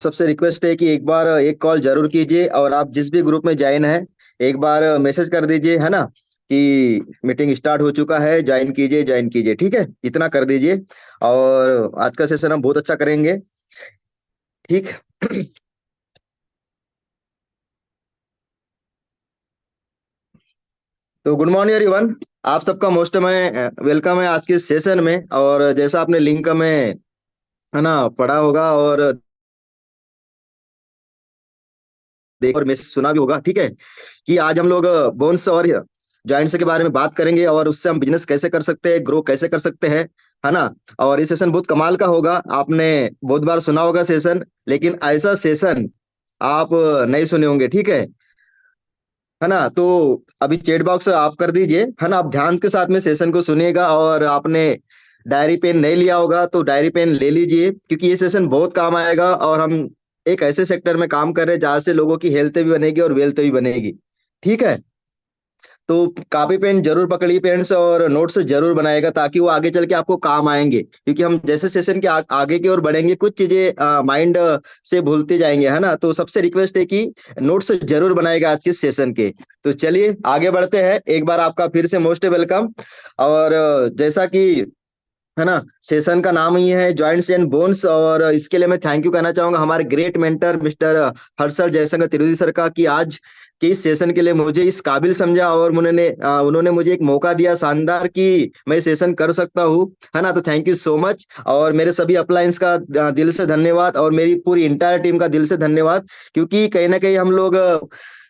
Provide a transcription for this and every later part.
सबसे रिक्वेस्ट है कि एक बार एक कॉल जरूर कीजिए, और आप जिस भी ग्रुप में ज्वाइन है एक बार मैसेज कर दीजिए, है ना, कि मीटिंग स्टार्ट हो चुका है, ज्वाइन कीजिए ज्वाइन कीजिए, ठीक है, इतना कर दीजिए। और आज का सेशन हम बहुत अच्छा करेंगे, ठीक। तो गुड मॉर्निंग एवरीवन, आप सबका मोस्ट में वेलकम है आज के सेशन में। और जैसा आपने लिंक में, है ना, पढ़ा होगा और देख और मैसेज सुना भी होगा, ठीक है, कि आज हम लोग बोन्स और जॉइंट्स के बारे में बात करेंगे, और उससे हम बिजनेस कैसे कर सकते हैं, ग्रो कैसे कर सकते हैं, है ना। और ये सेशन बहुत कमाल का होगा, आपने बहुत बार सुना होगा सेशन, लेकिन ऐसा सेशन आप नहीं सुने होंगे, ठीक है ना। तो अभी चैट बॉक्स आप कर दीजिए, है ना, आप ध्यान के साथ में सेशन को सुनिएगा। और आपने डायरी पेन नहीं लिया होगा तो डायरी पेन ले लीजिए, क्योंकि ये सेशन बहुत काम आएगा। और हम एक ऐसे सेक्टर में काम कर रहे हैं जहाँ से लोगों की हेल्थ भी बनेगी और वेल्थ भी बनेगी, ठीक है। तो कॉपी पेन जरूर पकड़िए पेरेंट्स, और नोट्स जरूर बनाएगा, ताकि वो आगे चल के आपको काम आएंगे। क्योंकि हम जैसे सेशन के आगे की ओर बढ़ेंगे, कुछ चीजें माइंड से भूलते जाएंगे, है ना। तो सबसे रिक्वेस्ट है कि नोट्स जरूर बनाएगा आज के सेशन के। तो चलिए आगे बढ़ते हैं, एक बार आपका फिर से मोस्ट वेलकम। और जैसा कि, है ना, सेशन का नाम ही है जॉइंट्स एंड बोन्स, और इसके लिए मैं थैंक यू कहना चाहूंगा हमारे great mentor mister Harshal Jaishankar Trivedi sir का, कि आज के इस सेशन के लिए मुझे इस काबिल समझा, और उन्होंने मुझे एक मौका दिया शानदार कि मैं सेशन कर सकता हूँ, है ना। तो थैंक यू सो मच। और मेरे सभी अपलाइंस का दिल से धन्यवाद, और मेरी पूरी इंटायर टीम का दिल से धन्यवाद। क्योंकि कहीं ना कहीं हम लोग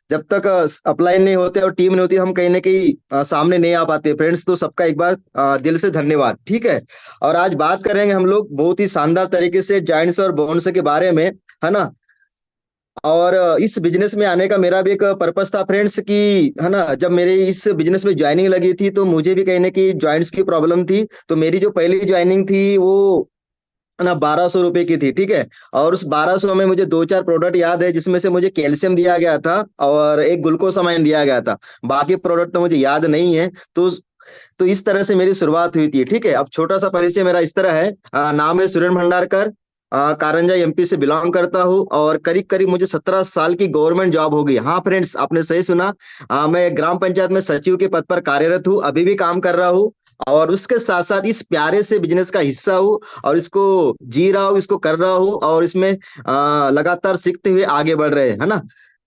जब तक अपलाइन नहीं होते और टीम नहीं होती, हम कहीं ना कहीं सामने नहीं आ पाते फ्रेंड्स। तो सबका एक बार दिल से धन्यवाद, ठीक है। और आज बात करेंगे हम लोग बहुत ही शानदार तरीके से जॉइंट्स और बोन्स के बारे में, है ना। और इस बिजनेस में आने का मेरा भी एक पर्पस था फ्रेंड्स, कि, है ना, जब मेरे इस बिजनेस में ज्वाइनिंग लगी थी तो मुझे भी कहीं ना कहीं जॉइंट्स की प्रॉब्लम थी। तो मेरी जो पहली ज्वाइनिंग थी वो, है ना, 1200 रुपए की थी, ठीक है। और उस 1200 में मुझे दो चार प्रोडक्ट याद है, जिसमें से मुझे कैल्शियम दिया गया था और एक ग्लूकोसामाइन दिया गया था। बाकी प्रोडक्ट तो मुझे याद नहीं है। तो इस तरह से मेरी शुरुआत हुई थी, ठीक है। अब छोटा सा परिचय मेरा इस तरह है, नाम है सुरेन भंडारकर, कारंजा एमपी से बिलोंग करता हूँ, और करीब करीब मुझे 17 साल की गवर्नमेंट जॉब हो गई। हाँ फ्रेंड्स, आपने सही सुना, मैं ग्राम पंचायत में सचिव के पद पर कार्यरत हूँ, अभी भी काम कर रहा हूँ। और उसके साथ साथ इस प्यारे से बिजनेस का हिस्सा हूँ, और इसको जी रहा हूँ, इसको कर रहा हूँ, और इसमें लगातार सीखते हुए आगे बढ़ रहे हैं, है ना।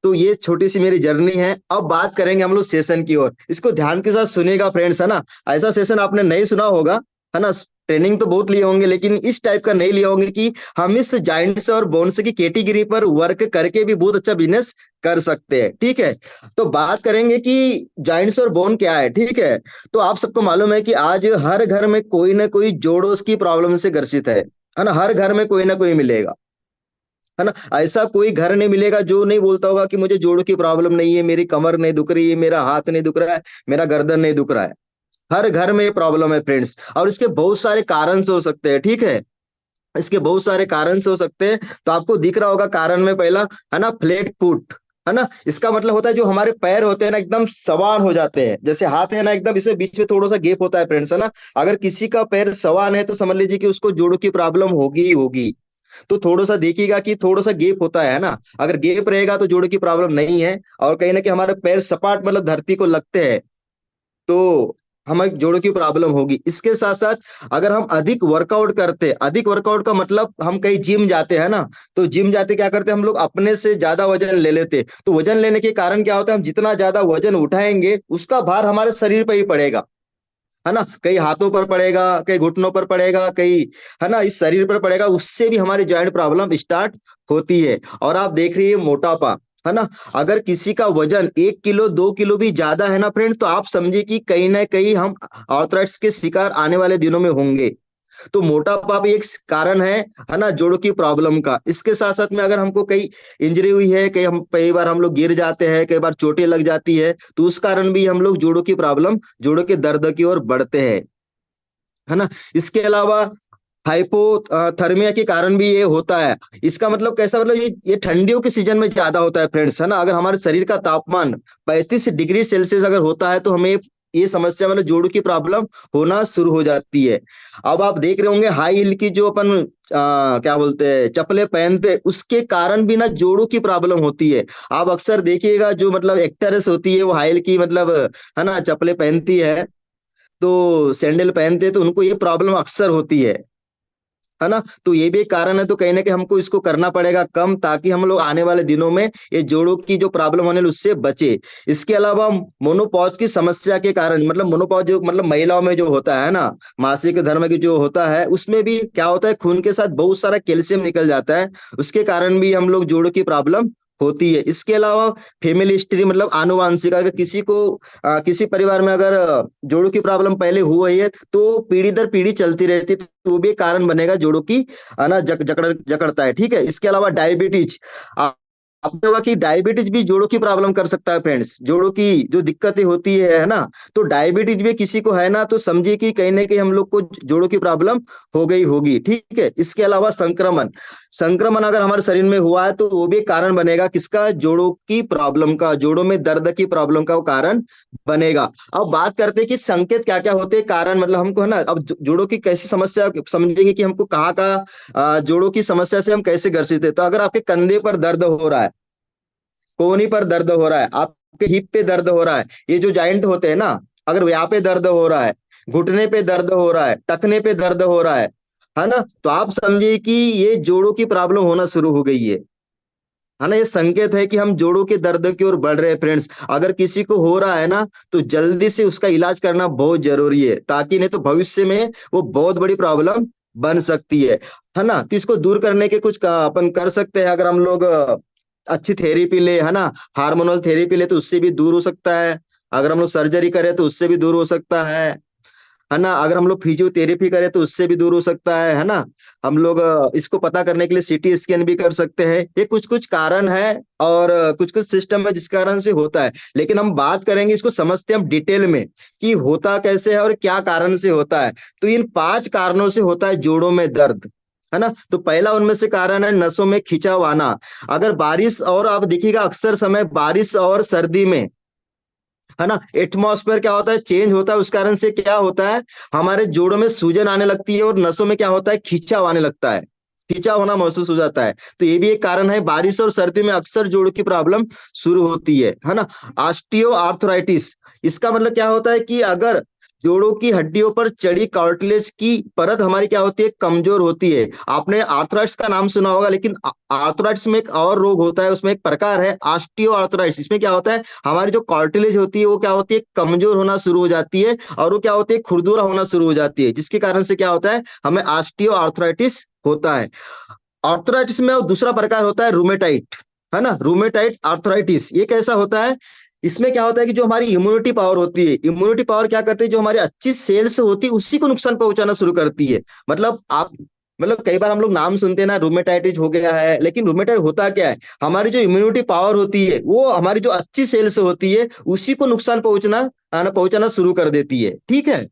तो ये छोटी सी मेरी जर्नी है। अब बात करेंगे हम लोग सेशन की ओर, इसको ध्यान के साथ सुनिएगा फ्रेंड्स, है ना। ऐसा सेशन आपने नहीं सुना होगा, है ना। ट्रेनिंग तो बहुत लिए होंगे, लेकिन इस टाइप का नहीं लिए होंगे, कि हम इस जाइंट्स और बोन्स की कैटेगरी पर वर्क करके भी बहुत अच्छा बिजनेस कर सकते हैं, ठीक है। तो बात करेंगे कि जाइंट्स और बोन क्या है, ठीक है। तो आप सबको मालूम है कि आज हर घर में कोई ना कोई जोड़ों की प्रॉब्लम से ग्रसित है ना। हर घर में कोई ना कोई मिलेगा, है ना। ऐसा कोई घर नहीं मिलेगा जो नहीं बोलता होगा कि मुझे जोड़ों की प्रॉब्लम नहीं है, मेरी कमर नहीं दुख रही है, मेरा हाथ नहीं दुख रहा है, मेरा गर्दन नहीं दुख रहा है। हर घर में ये प्रॉब्लम है फ्रेंड्स, और इसके बहुत सारे कारण से हो सकते हैं, ठीक है। इसके बहुत सारे कारण से हो सकते हैं। तो आपको दिख रहा होगा कारण में पहला, है ना, फ्लैट फुट, है ना। इसका मतलब होता है जो हमारे पैर होते हैं ना, एकदम सवान हो जाते हैं। जैसे हाथ है ना, एकदम इसमें बीच में थोड़ा सा गैप होता है फ्रेंड्स, है ना। अगर किसी का पैर सवान है तो समझ लीजिए कि उसको जोड़ों की प्रॉब्लम होगी ही होगी। तो थोड़ा सा देखिएगा कि थोड़ा सा गैप होता है ना। अगर गैप रहेगा तो जोड़ों की प्रॉब्लम नहीं है। और कहीं ना कहीं हमारे पैर सपाट मतलब धरती को लगते हैं, तो हमें जोड़ों की प्रॉब्लम होगी। इसके साथ साथ अगर हम अधिक वर्कआउट करते, अधिक वर्कआउट का मतलब हम कहीं जिम जाते हैं ना, तो जिम जाते क्या करते हैं हम लोग, अपने से ज्यादा वजन ले लेते। तो वजन लेने के कारण क्या होता है, हम जितना ज्यादा वजन उठाएंगे उसका भार हमारे शरीर पर ही पड़ेगा, है ना। कई हाथों पर पड़ेगा, कई घुटनों पर पड़ेगा, कई, है ना, इस शरीर पर पड़ेगा। उससे भी हमारी जॉइंट प्रॉब्लम स्टार्ट होती है। और आप देख रही है मोटापा, है ना। अगर किसी का वजन 1 किलो 2 किलो भी ज्यादा है ना फ्रेंड, तो आप समझिए कि कहीं ना कहीं हम आर्थराइटिस के शिकार आने वाले दिनों में होंगे। तो मोटापा भी एक कारण है ना, जोड़ों की प्रॉब्लम का। इसके साथ साथ में अगर हमको कई इंजरी हुई है, कई बार हम लोग गिर जाते हैं, कई बार चोटें लग जाती है, तो उस कारण भी हम लोग जोड़ों की प्रॉब्लम, जोड़ों के दर्द की ओर बढ़ते हैं, है ना। इसके अलावा हाइपोथर्मिया के कारण भी ये होता है। इसका मतलब कैसा, मतलब ये ठंडियों के सीजन में ज्यादा होता है फ्रेंड्स, है ना। अगर हमारे शरीर का तापमान 35 डिग्री सेल्सियस अगर होता है तो हमें ये समस्या मतलब जोड़ों की प्रॉब्लम होना शुरू हो जाती है। अब आप देख रहे होंगे हाई हील की जो अपन क्या बोलते हैं चप्पलें पहनते हैं, उसके कारण भी ना जोड़ों की प्रॉब्लम होती है। आप अक्सर देखिएगा जो मतलब एक्ट्रेस होती है वो हाई हील की मतलब है ना चप्पलें पहनती है, तो सैंडल पहनते हैं, तो उनको ये प्रॉब्लम अक्सर होती है ना। तो ये भी एक कारण है, तो कहीं ना कहीं हमको इसको करना पड़ेगा कम, ताकि हम लोग आने वाले दिनों में ये जोड़ों की जो प्रॉब्लम होने उससे बचे। इसके अलावा मोनोपॉज की समस्या के कारण, मतलब मोनोपॉज जो मतलब महिलाओं में जो होता है ना, मासिक धर्म की जो होता है, उसमें भी क्या होता है खून के साथ बहुत सारा कैल्शियम निकल जाता है, उसके कारण भी हम लोग जोड़ों की प्रॉब्लम होती है। इसके अलावा फैमिली हिस्ट्री मतलब आनुवांशिक, अगर किसी को किसी परिवार में अगर जोड़ों की प्रॉब्लम पहले हुई है तो पीढ़ी दर पीढ़ी चलती रहती है, तो वो भी एक कारण बनेगा जोड़ों की ना जकड़ता है। ठीक है। इसके अलावा डायबिटीज, आपने होगा कि डायबिटीज भी जोड़ों की प्रॉब्लम कर सकता है फ्रेंड्स। जोड़ों की जो दिक्कतें होती है ना, तो डायबिटीज भी किसी को है ना, तो समझिए कि कहीं ना कहीं हम लोग को जोड़ों की प्रॉब्लम हो गई होगी। ठीक है। इसके अलावा संक्रमण, संक्रमण अगर हमारे शरीर में हुआ है तो वो भी कारण बनेगा किसका, जोड़ों की प्रॉब्लम का, जोड़ों में दर्द की प्रॉब्लम का वो कारण बनेगा। अब बात करते हैं कि संकेत क्या क्या होते हैं, कारण मतलब हमको है ना, अब जोड़ों की कैसी समस्या समझेंगे कि हमको कहाँ का जोड़ों की समस्या से हम कैसे ग्रसित है। तो अगर आपके कंधे पर दर्द हो रहा है, कोहनी पर दर्द हो रहा है, आपके हिप पे दर्द हो रहा है, ये जो जॉइंट होते हैं ना, अगर यहाँ पे दर्द हो रहा है, घुटने पे दर्द हो रहा है, टखने पे दर्द हो रहा है ना, तो आप समझिए कि ये जोड़ों की प्रॉब्लम होना शुरू हो गई है ना। ये संकेत है कि हम जोड़ों के दर्द की ओर बढ़ रहे हैं फ्रेंड्स। अगर किसी को हो रहा है ना, तो जल्दी से उसका इलाज करना बहुत जरूरी है, ताकि नहीं तो भविष्य में वो बहुत बड़ी प्रॉब्लम बन सकती है ना। तो इसको दूर करने के कुछ अपन कर सकते हैं, अगर हम लोग अच्छी थेरेपी ले, है ना, हार्मोनल थेरेपी ले, तो उससे भी दूर हो सकता है। अगर हम लोग सर्जरी करें तो उससे भी दूर हो सकता है ना। अगर हम लोग फिजियोथेरेपी करें तो उससे भी दूर हो सकता है ना। हम लोग इसको पता करने के लिए सीटी स्कैन भी कर सकते हैं। ये कुछ कुछ कारण है और कुछ कुछ सिस्टम है जिस कारण से होता है, लेकिन हम बात करेंगे इसको समझते हैं हम डिटेल में कि होता कैसे है और क्या कारण से होता है। तो इन 5 कारणों से होता है जोड़ों में दर्द, है ना। तो पहला उनमें से कारण है नसों में खिंचाव आना। अगर बारिश, और आप देखिएगा अक्सर समय बारिश और सर्दी में, है ना, एटमॉस्फेयर क्या होता है चेंज होता है, उस कारण से क्या होता है हमारे जोड़ों में सूजन आने लगती है और नसों में क्या होता है खिंचाव आने लगता है, खिंचाव होना महसूस हो जाता है। तो ये भी एक कारण है, बारिश और सर्दी में अक्सर जोड़ों की प्रॉब्लम शुरू होती है ना। ऑस्टियो आर्थराइटिस, इसका मतलब क्या होता है कि अगर जोड़ों की हड्डियों पर चढ़ी कार्टिलेज की परत हमारी क्या होती है कमजोर होती है। आपने आर्थराइटिस का नाम सुना होगा, लेकिन आर्थराइटिस में एक और रोग होता है, उसमें एक प्रकार है ऑस्टियो आर्थराइटिस। इसमें क्या होता है हमारी जो कार्टिलेज होती है वो क्या होती है कमजोर होना शुरू हो जाती है, और वो क्या होती है खुरदुरा होना शुरू हो जाती है, जिसके कारण से क्या होता है हमें ऑस्टियो आर्थराइटिस होता है। आर्थराइटिस में और दूसरा प्रकार होता है रूमेटाइट, है ना, रूमेटाइट आर्थराइटिस। ये कैसा होता है, इसमें क्या होता है कि जो हमारी इम्यूनिटी पावर होती है, इम्यूनिटी पावर क्या करती है, जो हमारी अच्छी सेल्स होती है उसी को नुकसान पहुंचाना शुरू करती है। मतलब आप, मतलब कई बार हम लोग नाम सुनते हैं ना रूमेटाइटिस हो गया है, लेकिन रूमेटाइट होता क्या है, हमारी जो इम्यूनिटी पावर होती है वो हमारी जो अच्छी सेल्स होती है उसी को नुकसान पहुंचाना शुरू कर देती है। ठीक है।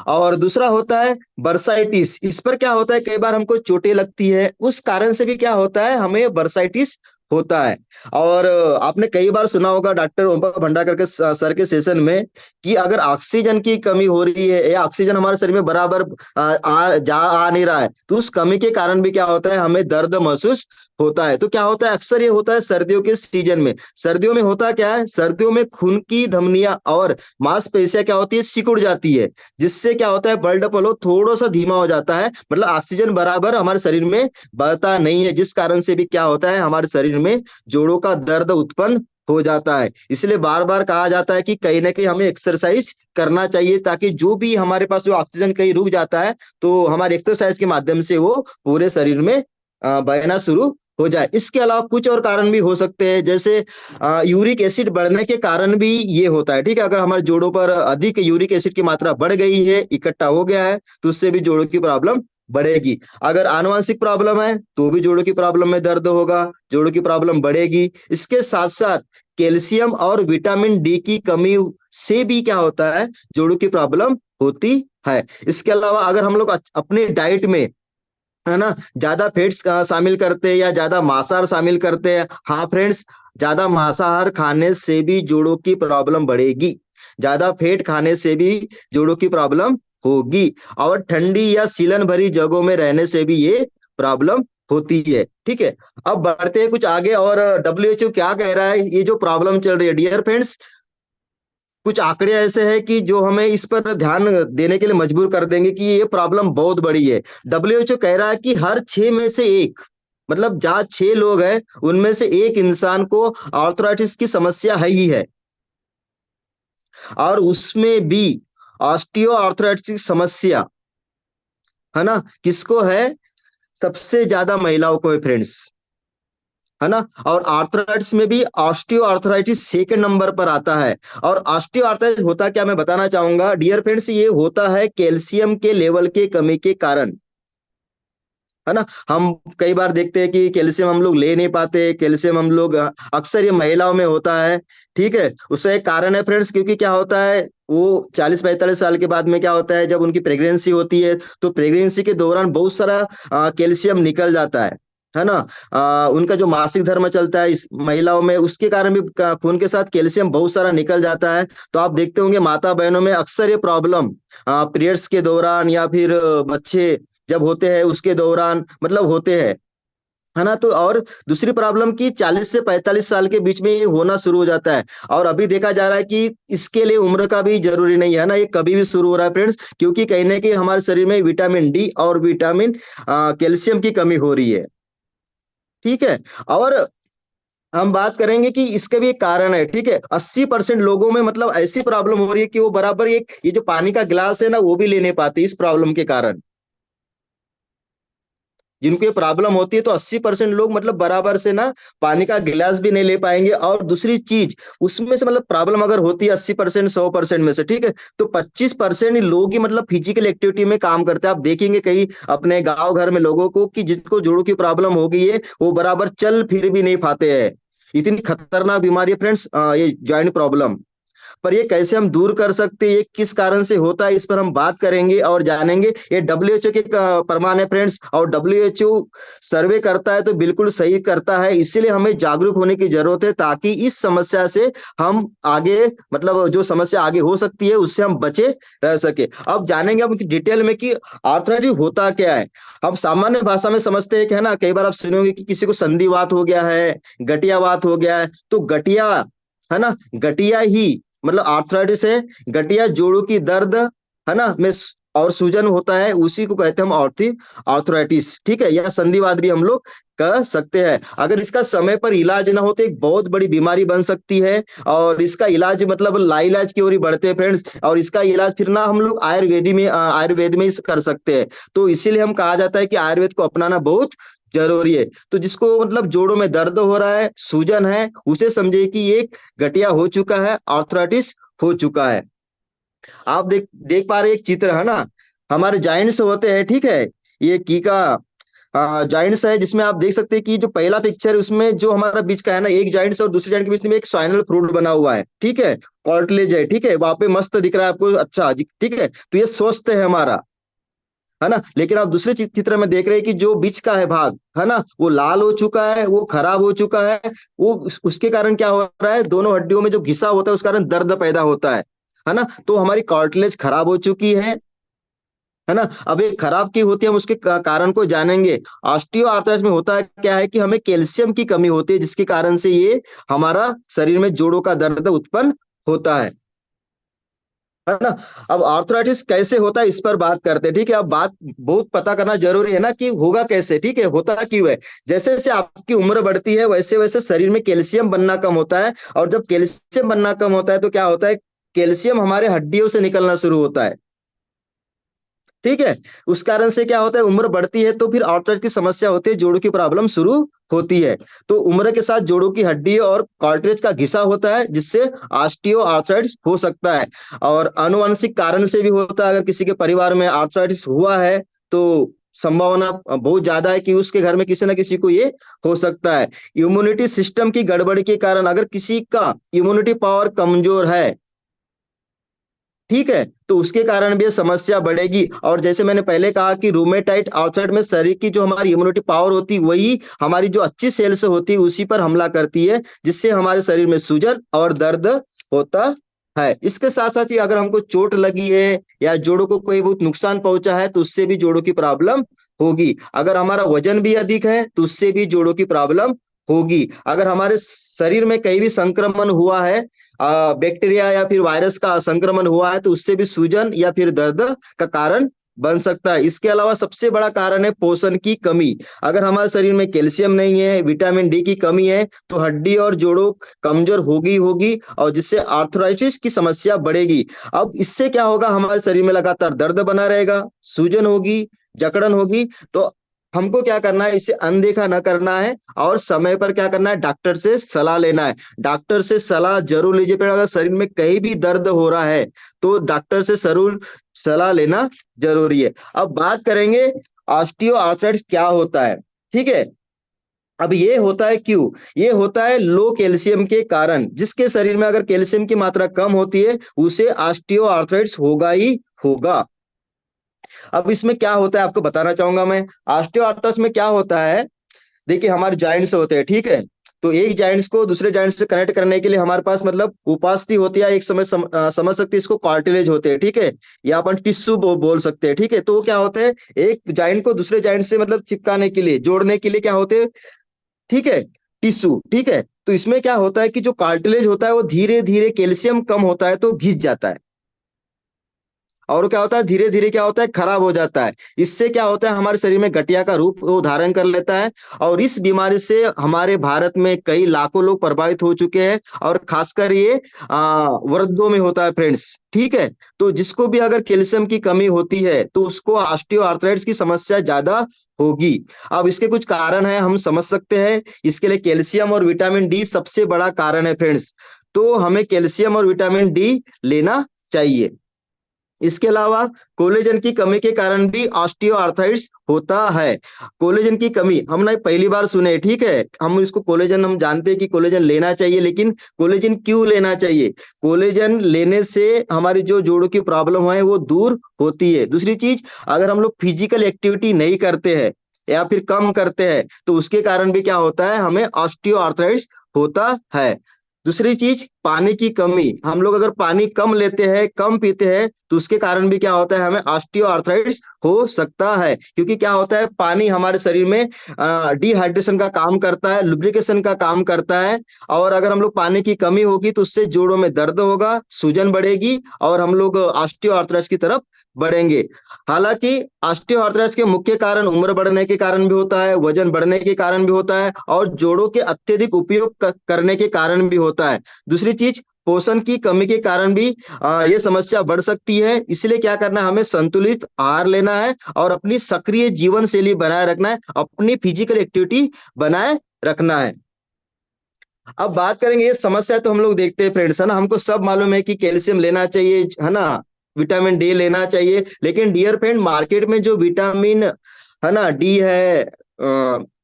और दूसरा होता है बर्साइटिस। इस पर क्या होता है कई बार हमको चोटें लगती है, उस कारण से भी क्या होता है हमें बर्साइटिस होता है। और आपने कई बार सुना होगा डॉक्टर ओम भंडारकर के सर के सेशन में कि अगर ऑक्सीजन की कमी हो रही है या ऑक्सीजन हमारे शरीर में बराबर आ नहीं रहा है, तो उस कमी के कारण भी क्या होता है हमें दर्द महसूस होता है। तो क्या होता है अक्सर ये होता है सर्दियों के सीजन में। सर्दियों में होता क्या है, सर्दियों में खून की धमनियां और मांसपेशियां क्या होती है सिकुड़ जाती है, जिससे क्या होता है ब्लड फ्लो थोड़ा सा धीमा हो जाता है, मतलब ऑक्सीजन बराबर हमारे शरीर में बहता नहीं है, जिस कारण से भी क्या होता है हमारे शरीर में जोड़ों का दर्द उत्पन्न हो जाता है। इसलिए बार बार कहा जाता है कि कहीं ना कहीं हमें एक्सरसाइज करना चाहिए, ताकि जो भी हमारे पास जो ऑक्सीजन कहीं रुक जाता है तो हमारे एक्सरसाइज के माध्यम से वो पूरे शरीर में बहना शुरू हो जाए। इसके अलावा कुछ और कारण भी हो सकते हैं, जैसे यूरिक एसिड बढ़ने के कारण भी ये होता है। ठीक है। अगर हमारे जोड़ों पर अधिक यूरिक एसिड की मात्रा बढ़ गई है, इकट्ठा हो गया है, तो उससे भी जोड़ों की प्रॉब्लम बढ़ेगी। अगर आनुवंशिक प्रॉब्लम है तो भी जोड़ों की प्रॉब्लम में दर्द होगा, जोड़ों की प्रॉब्लम बढ़ेगी। इसके साथ साथ कैल्शियम और विटामिन डी की कमी से भी क्या होता है जोड़ों की प्रॉब्लम होती है। इसके अलावा अगर हम लोग अपने डाइट में, है ना, ज्यादा फैट्स शामिल करते हैं या ज्यादा मांसाहार शामिल करते हैं, हाँ फ्रेंड्स, ज्यादा मांसाहार खाने से भी जोड़ों की प्रॉब्लम बढ़ेगी। ज्यादा फैट खाने से भी जोड़ों की प्रॉब्लम होगी, और ठंडी या सीलन भरी जगहों में रहने से भी ये प्रॉब्लम होती है। ठीक है, अब बढ़ते हैं कुछ आगे, और WHO क्या कह रहा है, ये जो प्रॉब्लम चल रही है डियर फ्रेंड्स, कुछ आंकड़े ऐसे हैं कि जो हमें इस पर ध्यान देने के लिए मजबूर कर देंगे कि ये प्रॉब्लम बहुत बड़ी है। WHO कह रहा है कि हर 6 में से 1, मतलब जहाँ 6 लोग हैं उनमें से एक इंसान को आर्थराइटिस की समस्या है ही है, और उसमें भी ऑस्टियो आर्थराइटिस की समस्या, है ना, किसको है, सबसे ज्यादा महिलाओं को है फ्रेंड्स, है ना। और आर्थराइटिस में भी ऑस्टियो आर्थराइटिस सेकंड नंबर पर आता है। और ऑस्टियो आर्थराइटिस होता क्या, मैं बताना चाहूंगा डियर फ्रेंड्स, ये होता है कैल्शियम के लेवल के कमी के कारण, है ना। हम कई बार देखते हैं कि कैल्शियम हम लोग ले नहीं पाते, कैल्शियम हम लोग अक्सर ये महिलाओं में होता है। ठीक है, उसका एक कारण है फ्रेंड्स, क्योंकि क्या होता है, वो 40-45 साल के बाद में क्या होता है, जब उनकी प्रेगनेंसी होती है तो प्रेगनेंसी के दौरान बहुत सारा कैल्शियम निकल जाता है ना। उनका जो मासिक धर्म चलता है इस महिलाओं में, उसके कारण भी खून के साथ कैल्शियम बहुत सारा निकल जाता है। तो आप देखते होंगे माता बहनों में अक्सर ये प्रॉब्लम पीरियड्स के दौरान या फिर बच्चे जब होते हैं उसके दौरान मतलब होते हैं, है ना। तो और दूसरी प्रॉब्लम की 40 से 45 साल के बीच में ये होना शुरू हो जाता है, और अभी देखा जा रहा है कि इसके लिए उम्र का भी जरूरी नहीं है ना, ये कभी भी शुरू हो रहा है फ्रेंड्स, क्योंकि कहीं ना कहीं हमारे शरीर में विटामिन डी और विटामिन कैल्शियम की कमी हो रही है। ठीक है, और हम बात करेंगे कि इसके भी एक कारण है। ठीक है, 80% लोगों में मतलब ऐसी प्रॉब्लम हो रही है कि वो बराबर एक ये जो पानी का गिलास है ना वो भी ले नहीं पाते इस प्रॉब्लम के कारण। जिनको ये प्रॉब्लम होती है तो 80% लोग मतलब बराबर से ना पानी का गिलास भी नहीं ले पाएंगे। और दूसरी चीज, उसमें से मतलब प्रॉब्लम अगर होती है 80% 100% में से, ठीक है, तो 25% ही लोग ही मतलब फिजिकल एक्टिविटी में काम करते हैं। आप देखेंगे कई अपने गांव घर में लोगों को कि जिनको जोड़ों की प्रॉब्लम हो गई है वो बराबर चल फिर भी नहीं पाते हैं। इतनी खतरनाक बीमारी है फ्रेंड्स ये जॉइंट प्रॉब्लम। पर ये कैसे हम दूर कर सकते हैं, ये किस कारण से होता है, इस पर हम बात करेंगे और जानेंगे। ये WHO के प्रमाण है फ्रेंड्स, और WHO सर्वे करता है तो बिल्कुल सही करता है, इसीलिए हमें जागरूक होने की जरूरत है ताकि इस समस्या से हम आगे मतलब जो समस्या आगे हो सकती है उससे हम बचे रह सके। अब जानेंगे हम डिटेल में कि आर्थराइटिस होता क्या है। हम सामान्य भाषा में समझते हैं कि, है ना, कई बार आप सुनोगे कि किसी को संधिवात हो गया है, गठियावात हो गया है, तो गठिया, है ना, गठिया ही मतलब आर्थराइटिस है, गठिया जोड़ों की दर्द, है ना, में और सूजन होता है, उसी को कहते हैं हम आर्थराइटिस। ठीक है, या संधिवात भी हम लोग कह सकते हैं। अगर इसका समय पर इलाज ना हो तो एक बहुत बड़ी बीमारी बन सकती है, और इसका इलाज मतलब लाइलाज की ओर ही बढ़ते हैं फ्रेंड्स। और इसका इलाज फिर ना हम लोग आयुर्वेद में ही कर सकते हैं। तो इसीलिए हम कहा जाता है कि आयुर्वेद को अपनाना बहुत जरूरी है। तो जिसको मतलब जोड़ों में दर्द हो रहा है, सूजन है, उसे समझे कि ये गठिया हो चुका है, आर्थराइटिस हो चुका है। आप देख देख पा रहे एक चित्र, है ना, हमारे जॉइंट्स होते हैं। ठीक है, ये की का जॉइंट्स है, जिसमें आप देख सकते हैं कि जो पहला पिक्चर है उसमें जो हमारा बीच का है ना, एक जॉइंट्स और दूसरे जॉइंट के बीच में एक स्पाइनल फ्लूइड बना हुआ है। ठीक है, कार्टिलेज है। ठीक है, वहां पे मस्त दिख रहा है आपको, अच्छा ठीक है, तो ये स्वस्थ है हमारा, है ना। लेकिन आप दूसरे चित्र में देख रहे हैं कि जो बीच का है भाग, है ना, वो लाल हो चुका है, वो खराब हो चुका है। वो उसके कारण क्या हो रहा है, दोनों हड्डियों में जो घिसा होता है उस कारण दर्द पैदा होता है ना। तो हमारी कार्टिलेज खराब हो चुकी है ना। अब ये खराब की होती है, हम उसके कारण को जानेंगे। ऑस्टियो आर्थराइटिस में होता है क्या है कि हमें कैल्शियम की कमी होती है, जिसके कारण से ये हमारा शरीर में जोड़ों का दर्द उत्पन्न होता है ना। अब आर्थराइटिस कैसे होता है इस पर बात करते हैं। ठीक है, अब बात बहुत पता करना जरूरी है ना कि होगा कैसे, ठीक है, होता क्यों है। जैसे जैसे आपकी उम्र बढ़ती है वैसे वैसे शरीर में कैल्शियम बनना कम होता है, और जब कैल्शियम बनना कम होता है तो क्या होता है, कैल्शियम हमारे हड्डियों से निकलना शुरू होता है। ठीक है, उस कारण से क्या होता है, उम्र बढ़ती है तो फिर आर्थराइटिस की समस्या होती है, जोड़ों की प्रॉब्लम शुरू होती है। तो उम्र के साथ जोड़ों की हड्डी और कार्टिलेज का घिसा होता है, जिससे ऑस्टियो आर्थराइटिस हो सकता है। और आनुवंशिक कारण से भी होता है, अगर किसी के परिवार में आर्थराइटिस हुआ है तो संभावना बहुत ज्यादा है कि उसके घर में किसी ना किसी को ये हो सकता है। इम्यूनिटी सिस्टम की गड़बड़ी के कारण, अगर किसी का इम्यूनिटी पावर कमजोर है, ठीक है, तो उसके कारण भी ये समस्या बढ़ेगी। और जैसे मैंने पहले कहा कि रूमेटाइड आर्थराइड में शरीर की जो हमारी इम्यूनिटी पावर होती है वही हमारी जो अच्छी सेल्स होती है उसी पर हमला करती है, जिससे हमारे शरीर में सूजन और दर्द होता है। इसके साथ साथ ही अगर हमको चोट लगी है या जोड़ों को कोई बहुत नुकसान पहुंचा है तो उससे भी जोड़ों की प्रॉब्लम होगी। अगर हमारा वजन भी अधिक है तो उससे भी जोड़ों की प्रॉब्लम होगी। अगर हमारे शरीर में कहीं भी संक्रमण हुआ है, बैक्टीरिया या फिर वायरस का संक्रमण हुआ है, तो उससे भी सूजन या फिर दर्द का कारण बन सकता है। इसके अलावा सबसे बड़ा कारण है पोषण की कमी। अगर हमारे शरीर में कैल्शियम नहीं है, विटामिन डी की कमी है, तो हड्डी और जोड़ों कमजोर होगी होगी और जिससे आर्थराइटिस की समस्या बढ़ेगी। अब इससे क्या होगा, हमारे शरीर में लगातार दर्द बना रहेगा, सूजन होगी, जकड़न होगी। तो हमको क्या करना है, इसे अनदेखा न करना है और समय पर क्या करना है, डॉक्टर से सलाह लेना है। डॉक्टर से सलाह जरूर लीजिए। फिर अगर शरीर में कहीं भी दर्द हो रहा है तो डॉक्टर से जरूर सलाह लेना जरूरी है। अब बात करेंगे ऑस्टियो आर्थराइटिस क्या होता है। ठीक है, अब ये होता है क्यों? ये होता है लो कैल्शियम के कारण। जिसके शरीर में अगर कैल्शियम की मात्रा कम होती है उसे ऑस्टियो आर्थराइटिस होगा ही होगा। अब इसमें क्या होता है आपको बताना चाहूंगा मैं। ऑस्टियोआर्थराइटिस में क्या होता है, देखिए हमारे जॉइंट्स होते हैं, ठीक है। तो एक जॉइंट्स को दूसरे जॉइंट्स से कनेक्ट करने के लिए हमारे पास मतलब उपास्थि होती है, एक समय समझ सकते हैं इसको, कार्टिलेज होते हैं, ठीक है, या अपन टिश्यू बोल सकते हैं, ठीक है। तो वो क्या होते हैं, एक जॉइंट को दूसरे जॉइंट से मतलब चिपकाने के लिए, जोड़ने के लिए क्या होते हैं, ठीक है, टिश्यू, ठीक है। तो इसमें क्या होता है कि जो कार्टिलेज होता है वो धीरे धीरे कैल्शियम कम होता है तो घिस जाता है, और क्या होता है, धीरे धीरे क्या होता है, खराब हो जाता है। इससे क्या होता है, हमारे शरीर में गठिया का रूप वो धारण कर लेता है। और इस बीमारी से हमारे भारत में कई लाखों लोग प्रभावित हो चुके हैं, और खासकर ये वृद्धों में होता है फ्रेंड्स, ठीक है। तो जिसको भी अगर कैल्शियम की कमी होती है तो उसको ऑस्टियोआर्थराइटिस की समस्या ज्यादा होगी। अब इसके कुछ कारण है, हम समझ सकते हैं। इसके लिए कैल्शियम और विटामिन डी सबसे बड़ा कारण है फ्रेंड्स। तो हमें कैल्शियम और विटामिन डी लेना चाहिए। इसके अलावा कोलेजन की कमी के कारण भी ऑस्टियोआर्थराइटिस होता है। कोलेजन की कमी हमने पहली बार सुने, ठीक है। हम इसको कोलेजन, हम जानते हैं कि कोलेजन लेना चाहिए, लेकिन कोलेजन क्यों लेना चाहिए? कोलेजन लेने से हमारी जो जोड़ों की प्रॉब्लम है वो दूर होती है। दूसरी चीज, अगर हम लोग फिजिकल एक्टिविटी नहीं करते हैं या फिर कम करते हैं तो उसके कारण भी क्या होता है, हमें ऑस्टियोआर्थराइटिस होता है। दूसरी चीज, पानी की कमी। हम लोग अगर पानी कम लेते हैं, कम पीते हैं, तो उसके कारण भी क्या होता है, हमें ऑस्टियोआर्थराइटिस हो सकता है। क्योंकि क्या होता है, पानी हमारे शरीर में डिहाइड्रेशन का काम करता है, लुब्रिकेशन का काम करता है। और अगर हम लोग पानी की कमी होगी तो उससे जोड़ों में दर्द होगा, सूजन बढ़ेगी और हम लोग ऑस्टियोआर्थराइटिस की तरफ बढ़ेंगे। हालांकि ऑस्टियोआर्थराइटिस के मुख्य कारण उम्र बढ़ने के कारण भी होता है, वजन बढ़ने के कारण भी होता है, और जोड़ों के अत्यधिक उपयोग करने के कारण भी होता है। दूसरी चीज, पोषण की कमी के कारण भी ये समस्या बढ़ सकती है। इसलिए क्या करना है, हमें संतुलित आहार लेना है और अपनी सक्रिय जीवन शैली बनाए रखना है, अपनी फिजिकल एक्टिविटी बनाए रखना है। अब बात करेंगे, ये समस्या तो हम लोग देखते हैं फ्रेंड्स, है ना। हमको सब मालूम है कि कैल्शियम लेना चाहिए, है ना, विटामिन डी लेना चाहिए। लेकिन डियर फ्रेंड, मार्केट में जो विटामिन, है ना, डी है,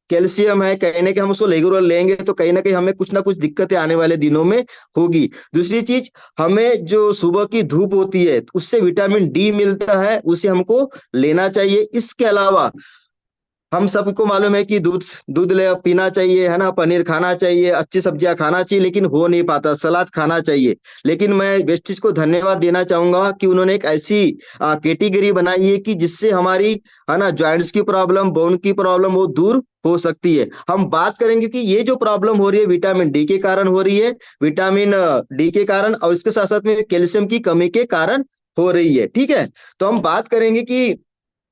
कैल्शियम है, कहीं ना कहीं हम उसको रेगुलर लेंगे तो कहीं ना कहीं हमें कुछ ना कुछ दिक्कतें आने वाले दिनों में होगी। दूसरी चीज, हमें जो सुबह की धूप होती है उससे विटामिन डी मिलता है, उसे हमको लेना चाहिए। इसके अलावा हम सबको मालूम है कि दूध दूध ले पीना चाहिए, है ना, पनीर खाना चाहिए, अच्छी सब्जियां खाना चाहिए, लेकिन हो नहीं पाता, सलाद खाना चाहिए। लेकिन मैं वेस्टिज को धन्यवाद देना चाहूंगा कि उन्होंने एक ऐसी कैटेगरी बनाई है कि जिससे हमारी, है ना, जॉइंट्स की प्रॉब्लम, बोन की प्रॉब्लम वो दूर हो सकती है। हम बात करेंगे कि ये जो प्रॉब्लम हो रही है विटामिन डी के कारण हो रही है, विटामिन डी के कारण, और इसके साथ साथ में कैल्शियम की कमी के कारण हो रही है, ठीक है। तो हम बात करेंगे कि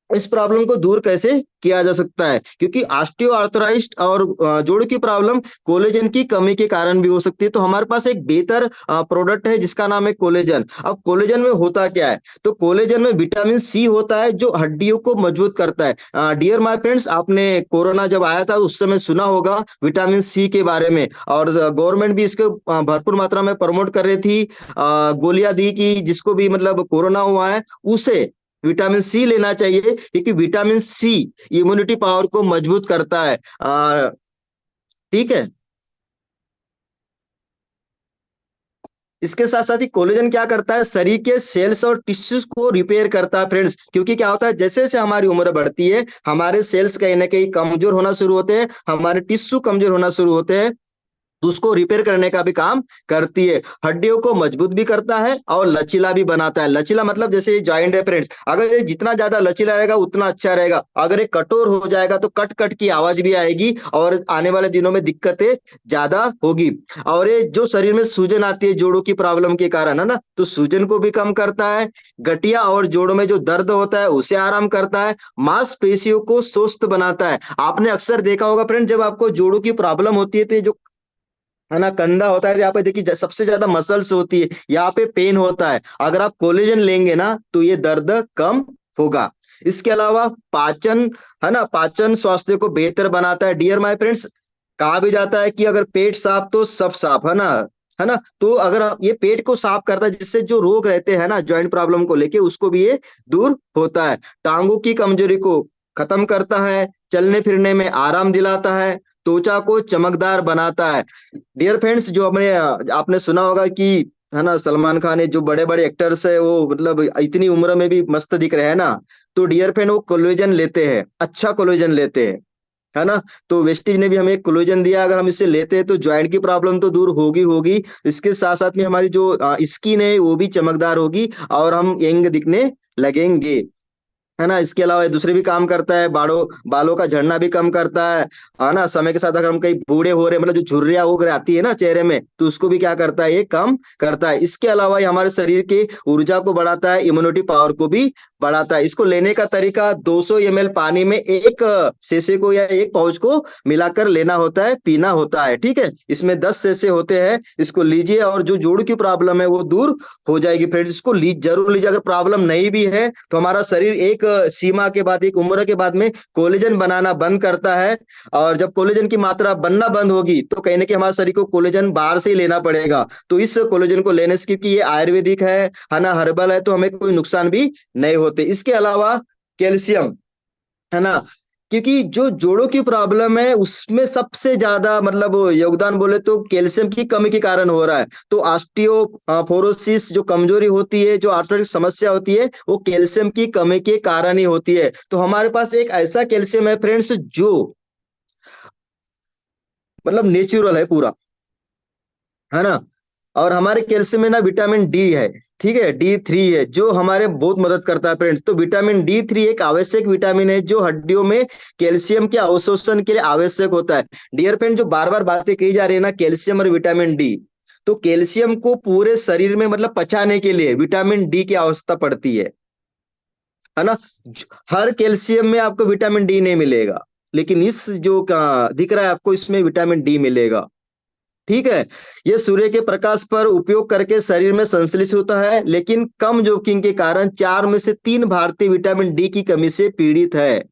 इस प्रॉब्लम को दूर कैसे किया जा सकता है, क्योंकि ऑस्टियोआर्थराइटिस और जोड़ की प्रॉब्लम कोलेजन की कमी के कारण भी हो सकती है। तो हमारे पास एक बेहतर प्रोडक्ट है जिसका नाम है कोलेजन। अब कोलेजन में होता क्या है, तो कोलेजन में विटामिन सी होता है जो हड्डियों को मजबूत करता है। डियर माय फ्रेंड्स, आपने कोरोना जब आया था उस समय सुना होगा विटामिन सी के बारे में, और गवर्नमेंट भी इसको भरपूर मात्रा में प्रमोट कर रही थी, गोलियां दी कि जिसको भी मतलब कोरोना हुआ है उसे विटामिन सी लेना चाहिए, क्योंकि विटामिन सी इम्यूनिटी पावर को मजबूत करता है। ठीक है। इसके साथ साथ ही कोलेजन क्या करता है, शरीर के सेल्स और टिश्यूज को रिपेयर करता है फ्रेंड्स। क्योंकि क्या होता है, जैसे जैसे हमारी उम्र बढ़ती है हमारे सेल्स कहीं ना कहीं कमजोर होना शुरू होते हैं, हमारे टिश्यू कमजोर होना शुरू होते हैं। तो उसको रिपेयर करने का भी काम करती है। हड्डियों को मजबूत भी करता है और लचीला भी बनाता है। लचीला मतलब जैसे ये जॉइंट है फ्रेंड्स, अगर ये जितना ज्यादा लचीला रहेगा उतना अच्छा रहेगा। अगर ये कठोर हो जाएगा तो कट कट की आवाज भी आएगी और आने वाले दिनों में दिक्कतें ज्यादा होगी। और ये जो शरीर में सूजन आती है जोड़ों की प्रॉब्लम के कारण, है ना, तो सूजन को भी कम करता है। गठिया और जोड़ों में जो दर्द होता है उसे आराम करता है। मांसपेशियों को स्वस्थ बनाता है। आपने अक्सर देखा होगा फ्रेंड, जब आपको जोड़ों की प्रॉब्लम होती है तो ये जो, है ना, कंधा होता है यहाँ पे देखिए सबसे ज्यादा मसल्स होती है, यहाँ पे पेन होता है। अगर आप कोलेजन लेंगे ना तो ये दर्द कम होगा। इसके अलावा पाचन, है ना, पाचन स्वास्थ्य को बेहतर बनाता है। डियर माय फ्रेंड्स, कहा भी जाता है कि अगर पेट साफ तो सब साफ, है ना। है ना, तो अगर ये पेट को साफ करता है जिससे जो रोग रहते हैं ना जॉइंट प्रॉब्लम को लेके उसको भी ये दूर होता है। टांगों की कमजोरी को खत्म करता है। चलने फिरने में आराम दिलाता है। त्वचा को चमकदार बनाता है। डियर फ्रेंड्स, जो हमने आपने सुना होगा कि, है ना, सलमान खान है, जो बड़े बड़े एक्टर्स है वो मतलब इतनी उम्र में भी मस्त दिख रहे हैं ना, तो डियर फ्रेंड वो कोलेजन लेते हैं, अच्छा कोलेजन लेते हैं, है ना। तो वेस्टीज ने भी हमें एक कोलेजन दिया, अगर हम इसे लेते हैं तो ज्वाइंट की प्रॉब्लम तो दूर होगी होगी। इसके साथ साथ में हमारी जो स्किन है वो भी चमकदार होगी और हम यंग दिखने लगेंगे, है ना। इसके अलावा ये दूसरे भी काम करता है, बालों का झड़ना भी कम करता है ना। समय के साथ अगर हम कहीं बूढ़े हो रहे, मतलब जो झुर्रियां उग रही आती है ना चेहरे में, तो उसको भी क्या करता है, ये कम करता है। इसके अलावा ये हमारे शरीर की ऊर्जा को बढ़ाता है, इम्यूनिटी पावर को भी बढ़ाता है। इसको लेने का तरीका 200 ml पानी में एक सेसे को या एक पाउच को मिलाकर लेना होता है, पीना होता है, ठीक है। इसमें 10 सेसे होते हैं। इसको लीजिए और जो जोड़ की प्रॉब्लम है वो दूर हो जाएगी फ्रेंड्स। इसको जरूर लीजिए। अगर प्रॉब्लम नहीं भी है तो हमारा शरीर एक सीमा के बाद, एक उम्र के बाद में कोलेजन बनाना बंद करता है। और जब कोलेजन की मात्रा बनना बंद होगी तो कहीं ना कहीं हमारे शरीर को कोलेजन बाहर से ही लेना पड़ेगा। तो इस कोलेजन को लेने से, क्योंकि ये आयुर्वेदिक है ना, हर्बल है, तो हमें कोई नुकसान भी नहीं होते। इसके अलावा कैल्शियम, है ना, क्योंकि जो जोड़ों की प्रॉब्लम है उसमें सबसे ज्यादा मतलब योगदान बोले तो कैल्शियम की कमी के कारण हो रहा है। तो ऑस्टियोपोरोसिस जो कमजोरी होती है, जो आर्थराइटिक समस्या होती है, वो कैल्शियम की कमी के कारण ही होती है। तो हमारे पास एक ऐसा कैल्शियम है फ्रेंड्स जो मतलब नेचुरल है पूरा, है ना। और हमारे कैल्शियम में ना विटामिन डी है, ठीक है, D3 है, जो हमारे बहुत मदद करता है फ्रेंड्स। तो विटामिन D3 एक आवश्यक विटामिन है जो हड्डियों में कैल्शियम के अवशोषण के लिए आवश्यक होता है। डियर फ्रेंड, जो बार बार बातें कही जा रही है ना कैल्शियम और विटामिन डी, तो कैल्शियम को पूरे शरीर में मतलब पचाने के लिए विटामिन डी की आवश्यकता पड़ती है ना। हर कैल्शियम में आपको विटामिन डी नहीं मिलेगा, लेकिन इस जो का दिख रहा है आपको, इसमें विटामिन डी मिलेगा, ठीक है। यह सूर्य के प्रकाश पर उपयोग करके शरीर में संश्लेषित होता है, लेकिन कम जोखिम के कारण 4 में से 3 भारतीय विटामिन डी की कमी से पीड़ित है।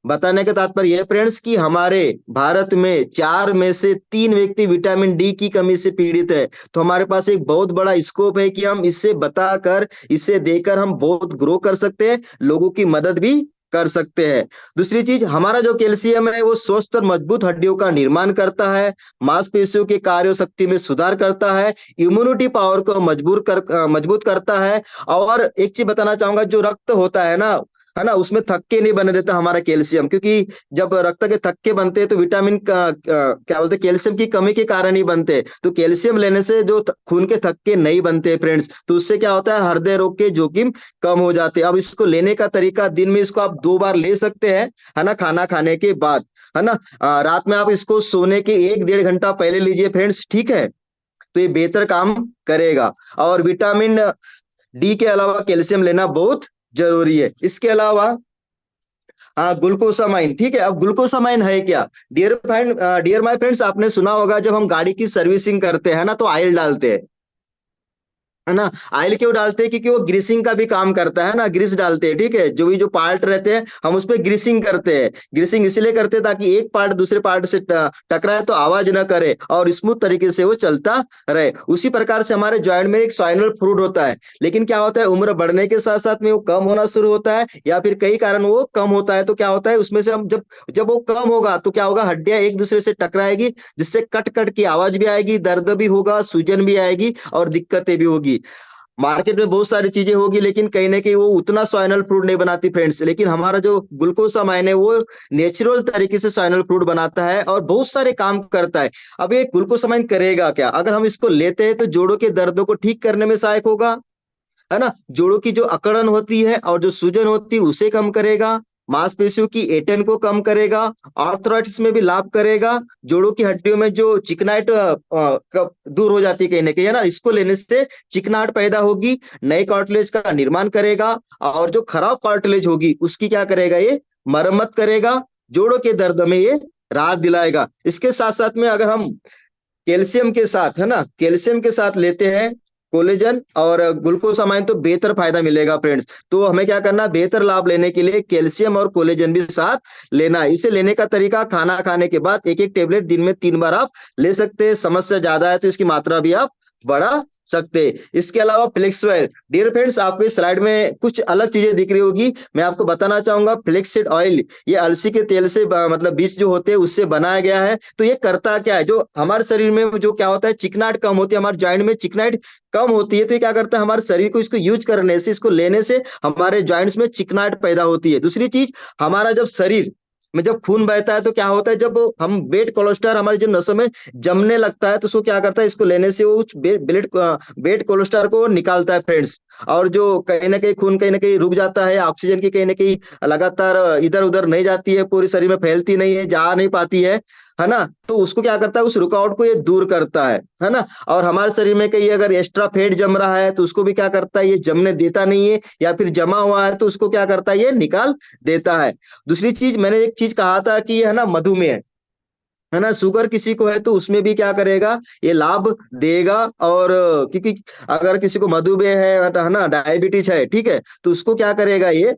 बताने का तात्पर्य यह फ्रेंड्स कि हमारे भारत में 4 में से 3 व्यक्ति विटामिन डी की कमी से पीड़ित है। तो हमारे पास एक बहुत बड़ा स्कोप है कि हम इससे बताकर, इसे देकर हम बहुत ग्रो कर सकते हैं, लोगों की मदद भी कर सकते हैं। दूसरी चीज, हमारा जो कैल्शियम है वो स्वस्थ और मजबूत हड्डियों का निर्माण करता है, मांसपेशियों के कार्य शक्ति में सुधार करता है, इम्यूनिटी पावर को मजबूत करता है। और एक चीज बताना चाहूंगा, जो रक्त होता है ना, उसमें थक्के नहीं बने देता हमारा कैल्शियम, क्योंकि जब रक्त के थक्के बनते हैं तो विटामिन का क्या बोलते हैं, कैल्शियम की कमी के कारण ही बनते हैं। तो कैल्शियम लेने से जो खून के थक्के नहीं बनते फ्रेंड्स, तो उससे क्या होता है, हृदय रोग के जोखिम कम हो जाते हैं। अब इसको लेने का तरीका, दिन में इसको आप 2 बार ले सकते हैं, है ना, खाना खाने के बाद, है ना। रात में आप इसको सोने के 1-1.5 घंटा पहले लीजिए फ्रेंड्स, ठीक है। तो ये बेहतर काम करेगा। और विटामिन डी के अलावा कैल्शियम लेना बहुत जरूरी है। इसके अलावा हाँ, ग्लूकोसामाइन, ठीक है। अब ग्लूकोसामाइन है क्या? डियर माय फ्रेंड्स, आपने सुना होगा जब हम गाड़ी की सर्विसिंग करते हैं ना तो ऑयल डालते हैं, है ना। ऑयल क्यों डालते हैं? क्योंकि वो ग्रीसिंग का भी काम करता है ना, ग्रीस डालते हैं, ठीक है। जो भी जो पार्ट रहते हैं हम उस पर ग्रीसिंग करते हैं। ग्रीसिंग इसलिए करते हैं ताकि एक पार्ट दूसरे पार्ट से टकराए तो आवाज ना करे और स्मूथ तरीके से वो चलता रहे। उसी प्रकार से हमारे जॉइंट में एक स्पाइनल फ्लूइड होता है, लेकिन क्या होता है, उम्र बढ़ने के साथ साथ में वो कम होना शुरू होता है, या फिर कई कारण वो कम होता है। तो क्या होता है, उसमें से हम जब जब वो कम होगा तो क्या होगा, हड्डियां एक दूसरे से टकराएगी, जिससे कट कट की आवाज भी आएगी, दर्द भी होगा, सूजन भी आएगी और दिक्कतें भी होगी। मार्केट में बहुत सारी चीजें होगी, लेकिन कहीं ना कहीं वो उतना सोइनल फ्रूट नहीं बनाती फ्रेंड्स। लेकिन हमारा जो ग्लूकोसामाइन है वो नेचुरल तरीके से सोइनल फ्रूट बनाता है और बहुत सारे काम करता है। अब ये ग्लूकोसामाइन करेगा क्या? अगर हम इसको लेते हैं तो जोड़ों के दर्दों को ठीक करने में सहायक होगा, है ना। जोड़ों की जो अकड़न होती है और जो सूजन होती है उसे कम करेगा, मांसपेशियों की एटन को कम करेगा, आर्थराइटिस में भी लाभ करेगा, जोड़ों की हड्डियों में जो चिकनाइट दूर हो जाती है कहीं ना कहीं, है ना। इसको लेने से चिकनाहट पैदा होगी, नए कार्टिलेज का निर्माण करेगा, और जो खराब कार्टिलेज होगी उसकी क्या करेगा ये? मरम्मत करेगा, जोड़ों के दर्द में ये राहत दिलाएगा। इसके साथ साथ में अगर हम कैल्शियम के साथ, है ना, कैल्शियम के साथ लेते हैं कोलेजन और ग्लूकोसामाइन तो बेहतर फायदा मिलेगा फ्रेंड्स। तो हमें क्या करना है? बेहतर लाभ लेने के लिए कैल्शियम और कोलेजन भी साथ लेना है। इसे लेने का तरीका, खाना खाने के बाद एक एक टेबलेट दिन में 3 बार आप ले सकते हैं। समस्या ज्यादा है तो इसकी मात्रा भी आप बढ़ा सकते हैं। इसके अलावा फ्लेक्स ऑयल, डियर फ्रेंड्स, आपको इस स्लाइड में कुछ अलग चीजें दिख रही होगी, मैं आपको बताना चाहूंगा। फ्लेक्सीड ऑयल ये अलसी के तेल से मतलब बीज जो होते हैं उससे बनाया गया है। तो ये करता क्या है? जो हमारे शरीर में जो क्या होता है, चिकनाहट कम होती है, हमारे जॉइंट में चिकनाहट कम होती है, तो ये क्या करता है? हमारे शरीर को इसको यूज करने से, इसको लेने से हमारे जॉइंट्स में चिकनाहट पैदा होती है। दूसरी चीज, हमारा जब शरीर में जब खून बहता है तो क्या होता है? जब हम बेड कोलेस्ट्रॉल हमारे जो नसों में जमने लगता है तो उसको क्या करता है? इसको लेने से वो बेड कोलेस्ट्रॉल को निकालता है फ्रेंड्स। और जो कहीं ना कहीं खून कहीं ना कहीं रुक जाता है, ऑक्सीजन की कहीं ना कहीं लगातार इधर उधर नहीं जाती है, पूरे शरीर में फैलती नहीं है, जा नहीं पाती है ना। तो उसको क्या करता है? उस रुकावट को ये दूर करता है ना। और हमारे शरीर में कहीं अगर एक्स्ट्रा फैट जम रहा है तो उसको भी क्या करता है? ये जमने देता नहीं है, या फिर जमा हुआ है तो उसको क्या करता है? ये निकाल देता है। दूसरी चीज, मैंने एक चीज कहा था कि ये है ना मधुमेह, है ना, शुगर किसी को है तो उसमें भी क्या करेगा? ये लाभ देगा। और क्योंकि अगर किसी को मधुमेह है ना, डायबिटीज है, ठीक है, तो उसको क्या करेगा? ये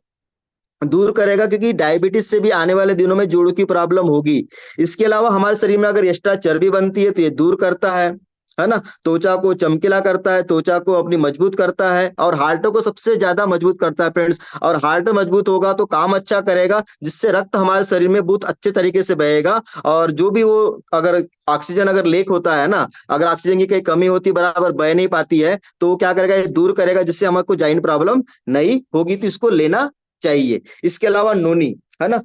दूर करेगा, क्योंकि डायबिटीज से भी आने वाले दिनों में जोड़ों की प्रॉब्लम होगी। इसके अलावा हमारे शरीर में अगर एक्स्ट्रा चर्बी बनती है तो ये दूर करता है ना। त्वचा को चमकीला करता है, त्वचा को अपनी मजबूत करता है, और हार्टों को सबसे ज्यादा मजबूत करता है फ्रेंड्स। और हार्ट मजबूत होगा तो काम अच्छा करेगा, जिससे रक्त हमारे शरीर में बहुत अच्छे तरीके से बहेगा। और जो भी वो अगर ऑक्सीजन अगर लेक होता है ना, अगर ऑक्सीजन की कहीं कमी होती, बराबर बह नहीं पाती है, तो वो क्या करेगा? ये दूर करेगा, जिससे हमको जॉइंट प्रॉब्लम नहीं होगी। तो इसको लेना चाहिए। इसके अलावा नोनी, है ना,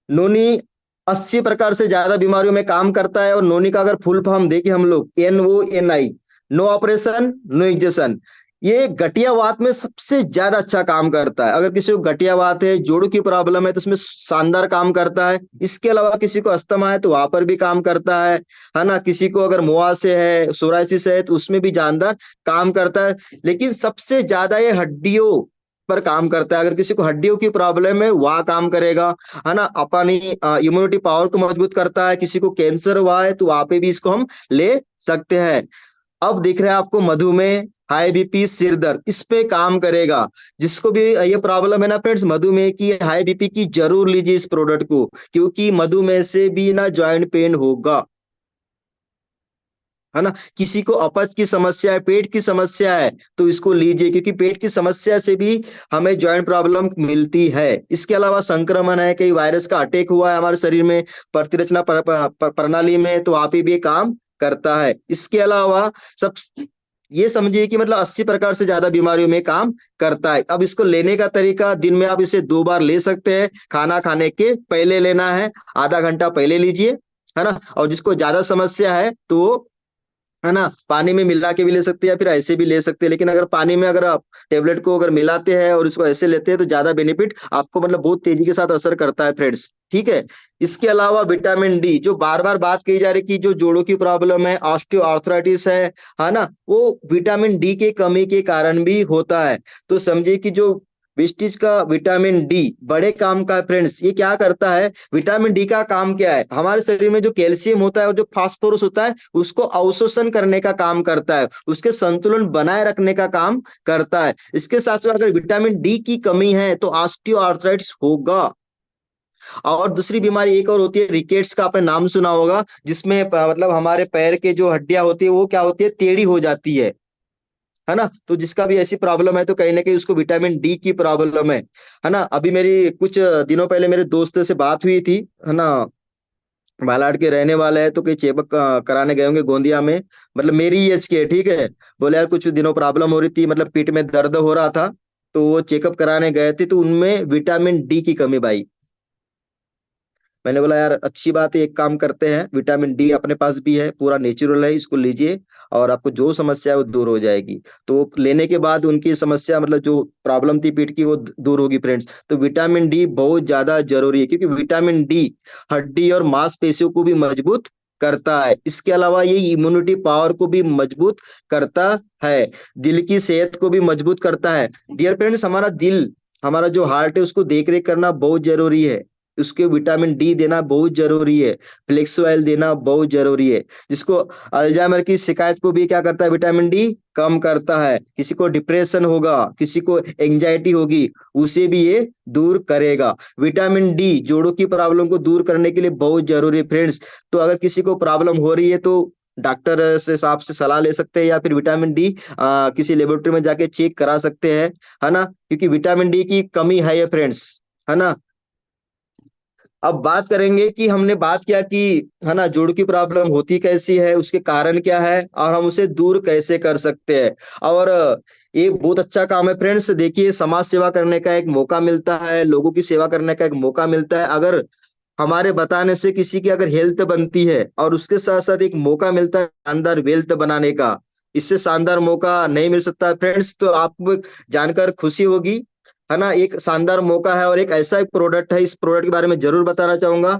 नोनी 80 प्रकार से ज्यादा बीमारियों में काम करता है। और नोनी का अगर फुल फॉर्म देखें हम लोग, NONI, no operation no injection. ये गठियावात में सबसे ज्यादा अच्छा काम करता है। अगर किसी को गठियावात है, जोड़ों की प्रॉब्लम है, तो उसमें शानदार काम करता है। इसके अलावा किसी को अस्थमा है तो वहां पर भी काम करता है ना। किसी को अगर मुआसे है, सोराइसिस है, तो उसमें भी जानदार काम करता है। लेकिन सबसे ज्यादा ये हड्डियों पर काम करता है। अगर किसी को हड्डियों की प्रॉब्लम है वह काम करेगा, है ना। अपनी इम्यूनिटी पावर को मजबूत करता है। किसी को कैंसर हुआ है तो वहां पे भी इसको हम ले सकते हैं। अब दिख रहा है आपको मधुमेह, हाई बीपी, सिर दर्द, इस पे काम करेगा। जिसको भी ये प्रॉब्लम है ना फ्रेंड्स, मधुमेह की, हाई बीपी की, जरूर लीजिए इस प्रोडक्ट को, क्योंकि मधुमेह से भी ना जॉइंट पेन होगा, है ना। किसी को अपच की समस्या है, पेट की समस्या है, तो इसको लीजिए, क्योंकि पेट की समस्या से भी हमें जॉइंट प्रॉब्लम मिलती है। इसके अलावा संक्रमण है, कई वायरस का अटैक हुआ है हमारे शरीर में, प्रतिरचना प्रणाली में, तो आप ही भी काम करता है। इसके अलावा सब ये समझिए कि मतलब 80 प्रकार से ज्यादा बीमारियों में काम करता है। अब इसको लेने का तरीका, दिन में आप इसे 2 बार ले सकते हैं। खाना खाने के पहले लेना है, आधा घंटा पहले लीजिए, है ना। और जिसको ज्यादा समस्या है तो, है ना, पानी में मिला के भी ले सकते हैं या फिर ऐसे भी ले सकते हैं। लेकिन अगर पानी में अगर आप टेबलेट को अगर मिलाते हैं और इसको ऐसे लेते हैं तो ज्यादा बेनिफिट आपको मतलब बहुत तेजी के साथ असर करता है फ्रेंड्स, ठीक है। इसके अलावा विटामिन डी, जो बार बार बात की जा रही कि जो जोड़ों की प्रॉब्लम है, ऑस्टियो आर्थराइटिस है ना, वो विटामिन डी के कमी के कारण भी होता है। तो समझिए कि जो विस्टिज का विटामिन डी बड़े काम का है फ्रेंड्स। ये क्या करता है? विटामिन डी का काम क्या है? हमारे शरीर में जो कैल्शियम होता है और जो फास्फोरस होता है उसको अवशोषण करने का काम करता है, उसके संतुलन बनाए रखने का काम करता है। इसके साथ साथ अगर विटामिन डी की कमी है तो ऑस्टियोआर्थराइटिस होगा। और दूसरी बीमारी एक और होती है, रिकेट्स का आपने नाम सुना होगा, जिसमें मतलब हमारे पैर के जो हड्डियां होती है वो क्या होती है? टेढ़ी हो जाती है ना। तो जिसका भी ऐसी प्रॉब्लम है तो कहीं ना कहीं उसको विटामिन डी की प्रॉब्लम है ना। अभी मेरी कुछ दिनों पहले मेरे दोस्त से बात हुई थी, है ना, बालाट के रहने वाले हैं, तो कहीं चेकअप कराने गए होंगे गोंदिया में, मतलब मेरी एज के, ठीक है। बोले यार कुछ दिनों प्रॉब्लम हो रही थी, मतलब पीठ में दर्द हो रहा था, तो वो चेकअप कराने गए थे, तो उनमें विटामिन डी की कमी पाई। मैंने बोला यार अच्छी बात है, एक काम करते हैं, विटामिन डी अपने पास भी है, पूरा नेचुरल है, इसको लीजिए और आपको जो समस्या है वो दूर हो जाएगी। तो लेने के बाद उनकी समस्या, मतलब जो प्रॉब्लम थी पीठ की, वो दूर होगी फ्रेंड्स। तो विटामिन डी बहुत ज्यादा जरूरी है, क्योंकि विटामिन डी हड्डी और मांसपेशियों को भी मजबूत करता है। इसके अलावा ये इम्यूनिटी पावर को भी मजबूत करता है, दिल की सेहत को भी मजबूत करता है। डियर फ्रेंड्स, हमारा दिल, हमारा जो हार्ट है, उसको देख रेख करना बहुत जरूरी है, उसके विटामिन डी देना बहुत जरूरी है, फ्लेक्स ऑयल देना बहुत जरूरी है। जिसको अल्जाइमर की शिकायत को भी क्या करता है, विटामिन डी कम करता है। किसी को डिप्रेशन होगा, किसी को एंजाइटी होगी, उसे भी ये दूर करेगा। विटामिन डी जोड़ों की प्रॉब्लम को दूर करने के लिए बहुत जरूरी है फ्रेंड्स। तो अगर किसी को प्रॉब्लम हो रही है तो डॉक्टर से साहब से सलाह ले सकते हैं, या फिर विटामिन डी किसी लेबोरेटरी में जाके चेक करा सकते हैं, है ना, क्योंकि विटामिन डी की कमी है ये फ्रेंड्स, है ना। अब बात करेंगे कि हमने बात किया कि, है ना, जोड़ की प्रॉब्लम होती कैसी है, उसके कारण क्या है, और हम उसे दूर कैसे कर सकते हैं। और ये बहुत अच्छा काम है फ्रेंड्स। देखिए, समाज सेवा करने का एक मौका मिलता है, लोगों की सेवा करने का एक मौका मिलता है। अगर हमारे बताने से किसी की अगर हेल्थ बनती है, और उसके साथ साथ एक मौका मिलता है शानदार वेल्थ बनाने का, इससे शानदार मौका नहीं मिल सकता फ्रेंड्स। तो आपको जानकर खुशी होगी, है ना। एक शानदार मौका है, और एक ऐसा एक प्रोडक्ट है, इस प्रोडक्ट के बारे में जरूर बताना चाहूंगा,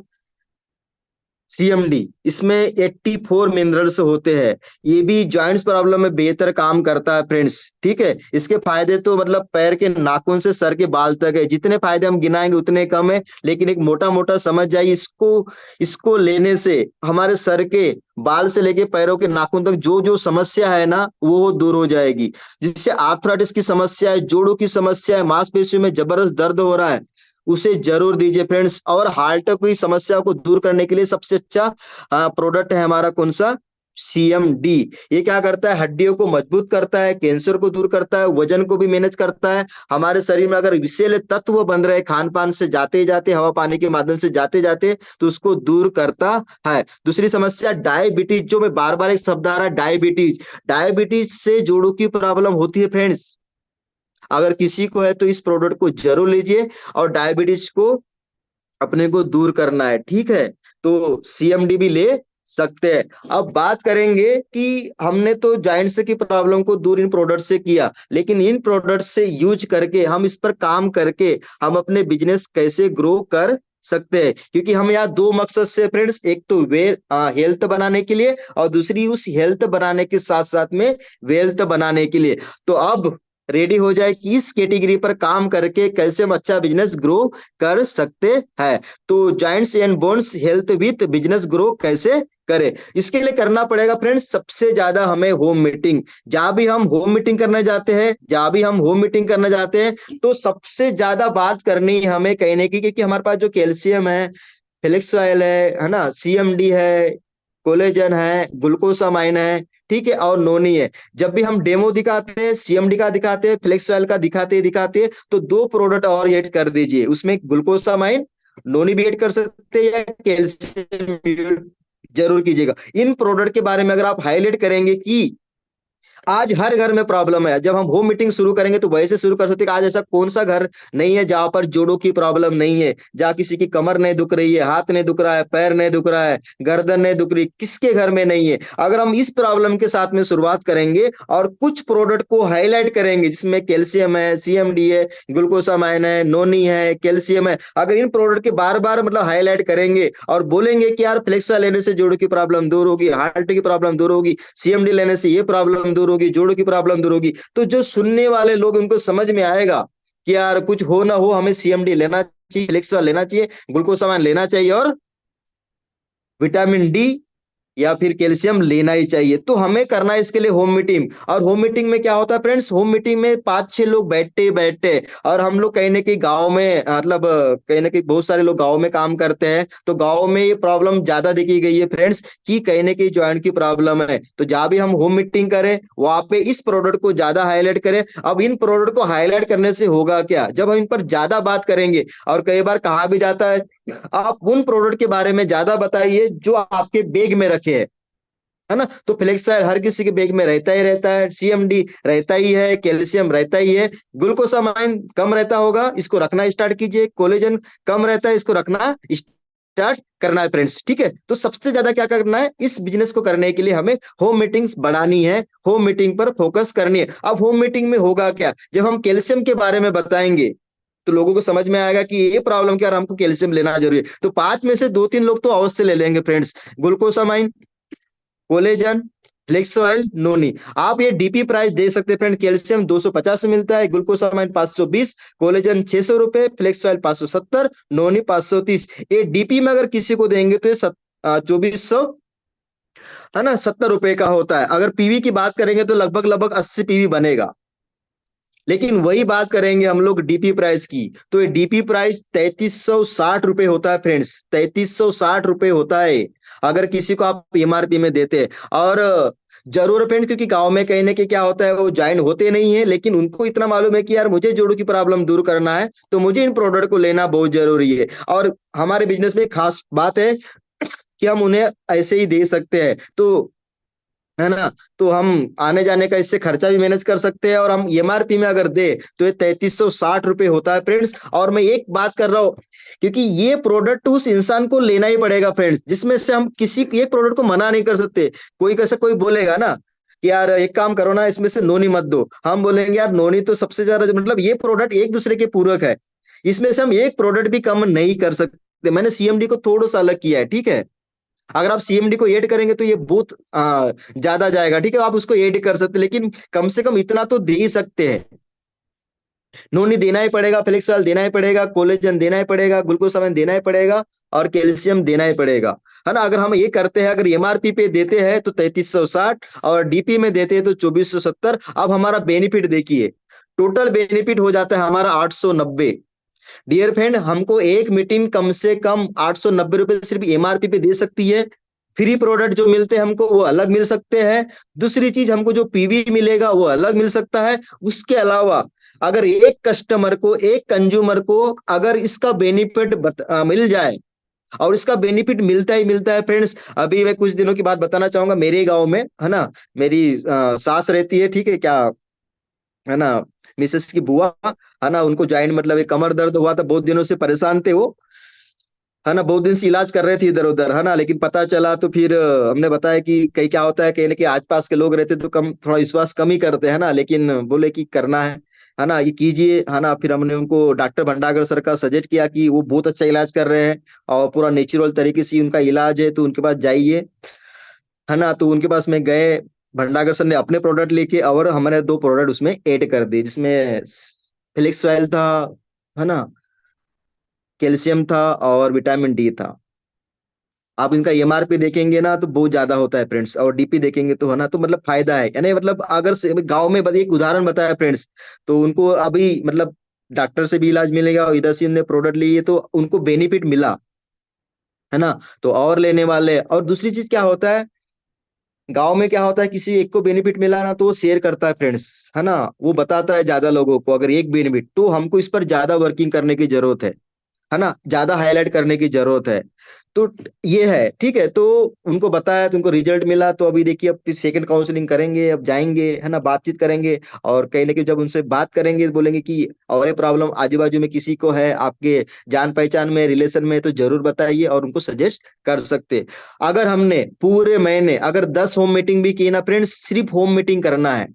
सीएमडी। इसमें 84 मिनरल्स होते हैं, ये भी जॉइंट्स प्रॉब्लम में बेहतर काम करता है फ्रेंड्स, ठीक है। इसके फायदे तो मतलब पैर के नाखून से सर के बाल तक है, जितने फायदे हम गिनाएंगे उतने कम है, लेकिन एक मोटा मोटा समझ जाइए, इसको इसको लेने से हमारे सर के बाल से लेके पैरों के नाखून तक जो जो समस्या है ना, वो दूर हो जाएगी। जिससे आर्थराइटिस की समस्या है, जोड़ों की समस्या है, मांसपेशियों में जबरदस्त दर्द हो रहा है, उसे जरूर दीजिए फ्रेंड्स। और हार्ट की समस्या को दूर करने के लिए सबसे अच्छा प्रोडक्ट है हमारा कौन सा, सीएमडी। ये क्या करता है, हड्डियों को मजबूत करता है, कैंसर को दूर करता है, वजन को भी मैनेज करता है। हमारे शरीर में अगर विषैले तत्व बन रहे खान पान से जाते जाते, हवा पानी के माध्यम से जाते जाते, तो उसको दूर करता है। दूसरी समस्या डायबिटीज, जो मैं बार बार एक शब्द आ रहा है, डायबिटीज। डायबिटीज से जोड़ों की प्रॉब्लम होती है फ्रेंड्स, अगर किसी को है तो इस प्रोडक्ट को जरूर लीजिए, और डायबिटीज को अपने को दूर करना है, ठीक है। तो सीएमडी भी ले सकते हैं। अब बात करेंगे कि हमने तो जॉइंट्स की प्रॉब्लम को दूर इन प्रोडक्ट से किया, लेकिन इन प्रोडक्ट से यूज करके, हम इस पर काम करके, हम अपने बिजनेस कैसे ग्रो कर सकते हैं। क्योंकि हम यहाँ दो मकसद से फ्रेंड्स, एक तो वे हेल्थ बनाने के लिए, और दूसरी उस हेल्थ बनाने के साथ साथ में वेल्थ बनाने के लिए। तो अब रेडी हो जाए कि इस कैटेगरी पर काम करके कैसे हम अच्छा बिजनेस ग्रो कर सकते हैं। तो joints and bones health with business grow कैसे करें, इसके लिए करना पड़ेगा फ्रेंड्स, सबसे ज्यादा हमें होम मीटिंग। जहां भी हम होम मीटिंग करने जाते हैं, जहां भी हम होम मीटिंग करने जाते हैं, तो सबसे ज्यादा बात करनी है हमें कहने की, क्योंकि हमारे पास जो कैल्शियम है, फ्लेक्स ऑयल है ना, सीएमडी है, कोलेजन है, ग्लूकोसामाइन है, ठीक है, और नोनी है। जब भी हम डेमो दिखाते हैं, सीएमडी का दिखाते हैं, फ्लेक्स ऑयल का दिखाते हैं, तो दो प्रोडक्ट और ऐड कर दीजिए उसमें, ग्लूकोसामाइन, नोनी भी ऐड कर सकते हैं, या कैल्शियम जरूर कीजिएगा। इन प्रोडक्ट के बारे में अगर आप हाईलाइट करेंगे कि आज हर घर में प्रॉब्लम है, जब हम होम मीटिंग शुरू करेंगे तो वैसे शुरू कर सकते हैं कि आज ऐसा कौन सा घर नहीं है जहां पर जोड़ों की प्रॉब्लम नहीं है, जहां किसी की कमर नहीं दुख रही है, हाथ नहीं दुख रहा है, पैर नहीं दुख रहा है, गर्दन नहीं दुख रही, किसके घर में नहीं है। अगर हम इस प्रॉब्लम के साथ में शुरुआत करेंगे और कुछ प्रोडक्ट को हाईलाइट करेंगे, जिसमें कैल्शियम है, सीएमडी है, ग्लूकोसामाइन है, नोनी है, कैल्शियम है, अगर इन प्रोडक्ट के बार बार मतलब हाईलाइट करेंगे और बोलेंगे कि यार फ्लेक्सा लेने से जोड़ों की प्रॉब्लम दूर होगी, हार्ट की प्रॉब्लम दूर होगी, सीएमडी लेने से ये प्रॉब्लम दूर होगी, जोड़ों की प्रॉब्लम दूर होगी, तो जो सुनने वाले लोग, उनको समझ में आएगा कि यार कुछ हो ना हो, हमें सीएमडी लेना चाहिए, फ्लेक्सा लेना चाहिए, ग्लूकोसामाइन लेना चाहिए, और विटामिन डी या फिर कैल्शियम लेना ही चाहिए। तो हमें करना है इसके लिए होम मीटिंग। और होम मीटिंग में क्या होता है फ्रेंड्स, होम मीटिंग में 5-6 लोग बैठते बैठते, और हम लोग कहीं ना कहीं गाँव में, मतलब कहीं ना कहीं बहुत सारे लोग गाँव में काम करते हैं, तो गाँव में ये प्रॉब्लम ज्यादा देखी गई है फ्रेंड्स, कि कहीं ना कहीं ज्वाइंट की प्रॉब्लम है। तो जहां भी हम होम मीटिंग करें, वहां पे इस प्रोडक्ट को ज्यादा हाईलाइट करें। अब इन प्रोडक्ट को हाईलाइट करने से होगा क्या, जब हम इन पर ज्यादा बात करेंगे, और कई बार कहा भी जाता है आप उन प्रोडक्ट के बारे में ज्यादा बताइए जो आपके बैग में रखे हैं, है ना। तो फ्लेक्स ऑयल हर किसी के बैग में रहता है, सीएमडी रहता ही है, कैल्शियम रहता ही है, ग्लूकोसामाइन कम रहता होगा, इसको रखना स्टार्ट कीजिए, कोलेजन कम रहता है, इसको रखना स्टार्ट करना है फ्रेंड्स, ठीक है। तो सबसे ज्यादा क्या करना है, इस बिजनेस को करने के लिए हमें होम मीटिंग्स बढ़ानी है, होम मीटिंग पर फोकस करनी है। अब होम मीटिंग में होगा क्या, जब हम कैल्शियम के बारे में बताएंगे तो लोगों को समझ में आएगा कि ये प्रॉब्लम क्या है और हमको कैल्शियम लेना जरूरी है। तो पांच में से दो तीन लोग तो अवश्य ले लेंगे friends, glucosamine, collagen, flax oil, noni. आप ये डीपी प्राइस दे सकते हैं फ्रेंड, कैल्शियम 250 में मिलता है, ग्लूकोसामाइन 520, कोलेजन 600 रुपए, फ्लेक्स ऑयल 570, नोनी 530। ये डीपी में अगर किसी को देंगे तो ये 2400, है ना, 70 रुपए का होता है। अगर पीवी की बात करेंगे तो लगभग लगभग 80 पीवी बनेगा। लेकिन वही बात करेंगे हम लोग डीपी प्राइस की, तो ये डीपी प्राइस 3360 रुपए होता है फ्रेंड्स, 3360 रुपए होता है अगर किसी को आप एमआरपी में देते हैं। और जरूर फ्रेंड, क्योंकि गांव में कहीं ना कहीं क्या होता है, वो ज्वाइन होते नहीं है, लेकिन उनको इतना मालूम है कि यार मुझे जोड़ों की प्रॉब्लम दूर करना है तो मुझे इन प्रोडक्ट को लेना बहुत जरूरी है। और हमारे बिजनेस में खास बात है कि हम उन्हें ऐसे ही दे सकते हैं, तो है ना। तो हम आने जाने का इससे खर्चा भी मैनेज कर सकते हैं, और हम एमआरपी में अगर दे तो ये 3360 रुपए होता है फ्रेंड्स। और मैं एक बात कर रहा हूँ, क्योंकि ये प्रोडक्ट उस इंसान को लेना ही पड़ेगा फ्रेंड्स, जिसमें से हम किसी एक प्रोडक्ट को मना नहीं कर सकते। कोई कैसे कोई बोलेगा ना कि यार एक काम करो ना, इसमें से नोनी मत दो, हम बोलेंगे यार नोनी तो सबसे ज्यादा, मतलब ये प्रोडक्ट एक दूसरे के पूरक है, इसमें से हम एक प्रोडक्ट भी कम नहीं कर सकते। मैंने सीएमडी को थोड़ा सा अलग किया है, ठीक है। अगर आप सीएमडी को ऐड करेंगे तो ये बहुत ज्यादा जाएगा, ठीक है, आप उसको ऐड कर सकते हैं, लेकिन कम से कम इतना तो दे ही सकते हैं। नोनी देना ही पड़ेगा, फ्लेक्स ऑयल देना ही पड़ेगा, कोलेजन देना ही पड़ेगा, ग्लूकोसामाइन देना ही पड़ेगा, और कैल्शियम देना ही पड़ेगा, है ना। अगर हम ये करते हैं, अगर एमआरपी पे देते हैं तो 3360, और डीपी में देते हैं तो 2470। अब हमारा बेनिफिट देखिए, टोटल बेनिफिट हो जाता है हमारा 890। डियर फ्रेंड, हमको एक मीटिंग कम से कम 890 रुपए सिर्फ एमआरपी पे दे सकती है। फ्री प्रोडक्ट जो मिलते हैं हमको वो अलग मिल सकते हैं। दूसरी चीज, हमको जो पीवी मिलेगा वो अलग मिल सकता है। उसके अलावा अगर एक कस्टमर को, एक कंज्यूमर को अगर इसका बेनिफिट मिल जाए, और इसका बेनिफिट मिलता है फ्रेंड्स। अभी मैं कुछ दिनों की बात बताना चाहूंगा, मेरे गांव में, है ना, मेरी सास रहती है, ठीक है क्या, है ना, मिसेस की बुआ, है ना, उनको ज्वाइंट मतलब एक कमर दर्द हुआ था, बहुत दिनों से परेशान थे वो, है ना, बहुत दिन से इलाज कर रहे थे इधर उधर, है ना। लेकिन पता चला तो फिर हमने बताया कि कहीं क्या होता है, कहीं ना कहीं आसपास के लोग रहते तो कम, थोड़ा विश्वास कम ही करते हैं ना, लेकिन बोले कि करना है ना, ये कीजिए, है ना। फिर हमने उनको डॉक्टर भंडागर सर का सजेस्ट किया कि वो बहुत अच्छा इलाज कर रहे हैं, और पूरा नेचुरल तरीके से उनका इलाज है, तो उनके पास जाइए, है ना। तो उनके पास में गए, भंडागर सर ने अपने प्रोडक्ट लेके और हमारे दो प्रोडक्ट उसमें ऐड कर दिए, जिसमें फ्लिक्स ऑयल था, है ना, कैल्शियम था, और विटामिन डी था। आप इनका एमआरपी देखेंगे ना तो बहुत ज्यादा होता है फ्रेंड्स, और डीपी देखेंगे तो, है ना, तो मतलब फायदा है, यानी मतलब अगर गांव में एक उदाहरण बताया फ्रेंड्स, तो उनको अभी मतलब डॉक्टर से भी इलाज मिलेगा, और इधर से उन्होंने प्रोडक्ट लिए तो उनको बेनिफिट मिला, है ना। तो और लेने वाले, और दूसरी चीज क्या होता है, गांव में क्या होता है, किसी एक को बेनिफिट मिला ना तो वो शेयर करता है फ्रेंड्स, है ना, वो बताता है ज्यादा लोगों को। अगर एक बेनिफिट, तो हमको इस पर ज्यादा वर्किंग करने की जरूरत है ना, ज्यादा हाईलाइट करने की जरूरत है। तो ये है, ठीक है। तो उनको बताया तो उनको रिजल्ट मिला, तो अभी देखिए अब सेकंड काउंसलिंग करेंगे, अब जाएंगे, है ना, बातचीत करेंगे, और कहीं ना कहीं जब उनसे बात करेंगे तो बोलेंगे कि और ये प्रॉब्लम आजू बाजू में किसी को है आपके जान पहचान में, रिलेशन में, तो जरूर बताइए, और उनको सजेस्ट कर सकते। अगर हमने पूरे महीने अगर 10 होम मीटिंग भी की ना फ्रेंड्स, सिर्फ होम मीटिंग करना है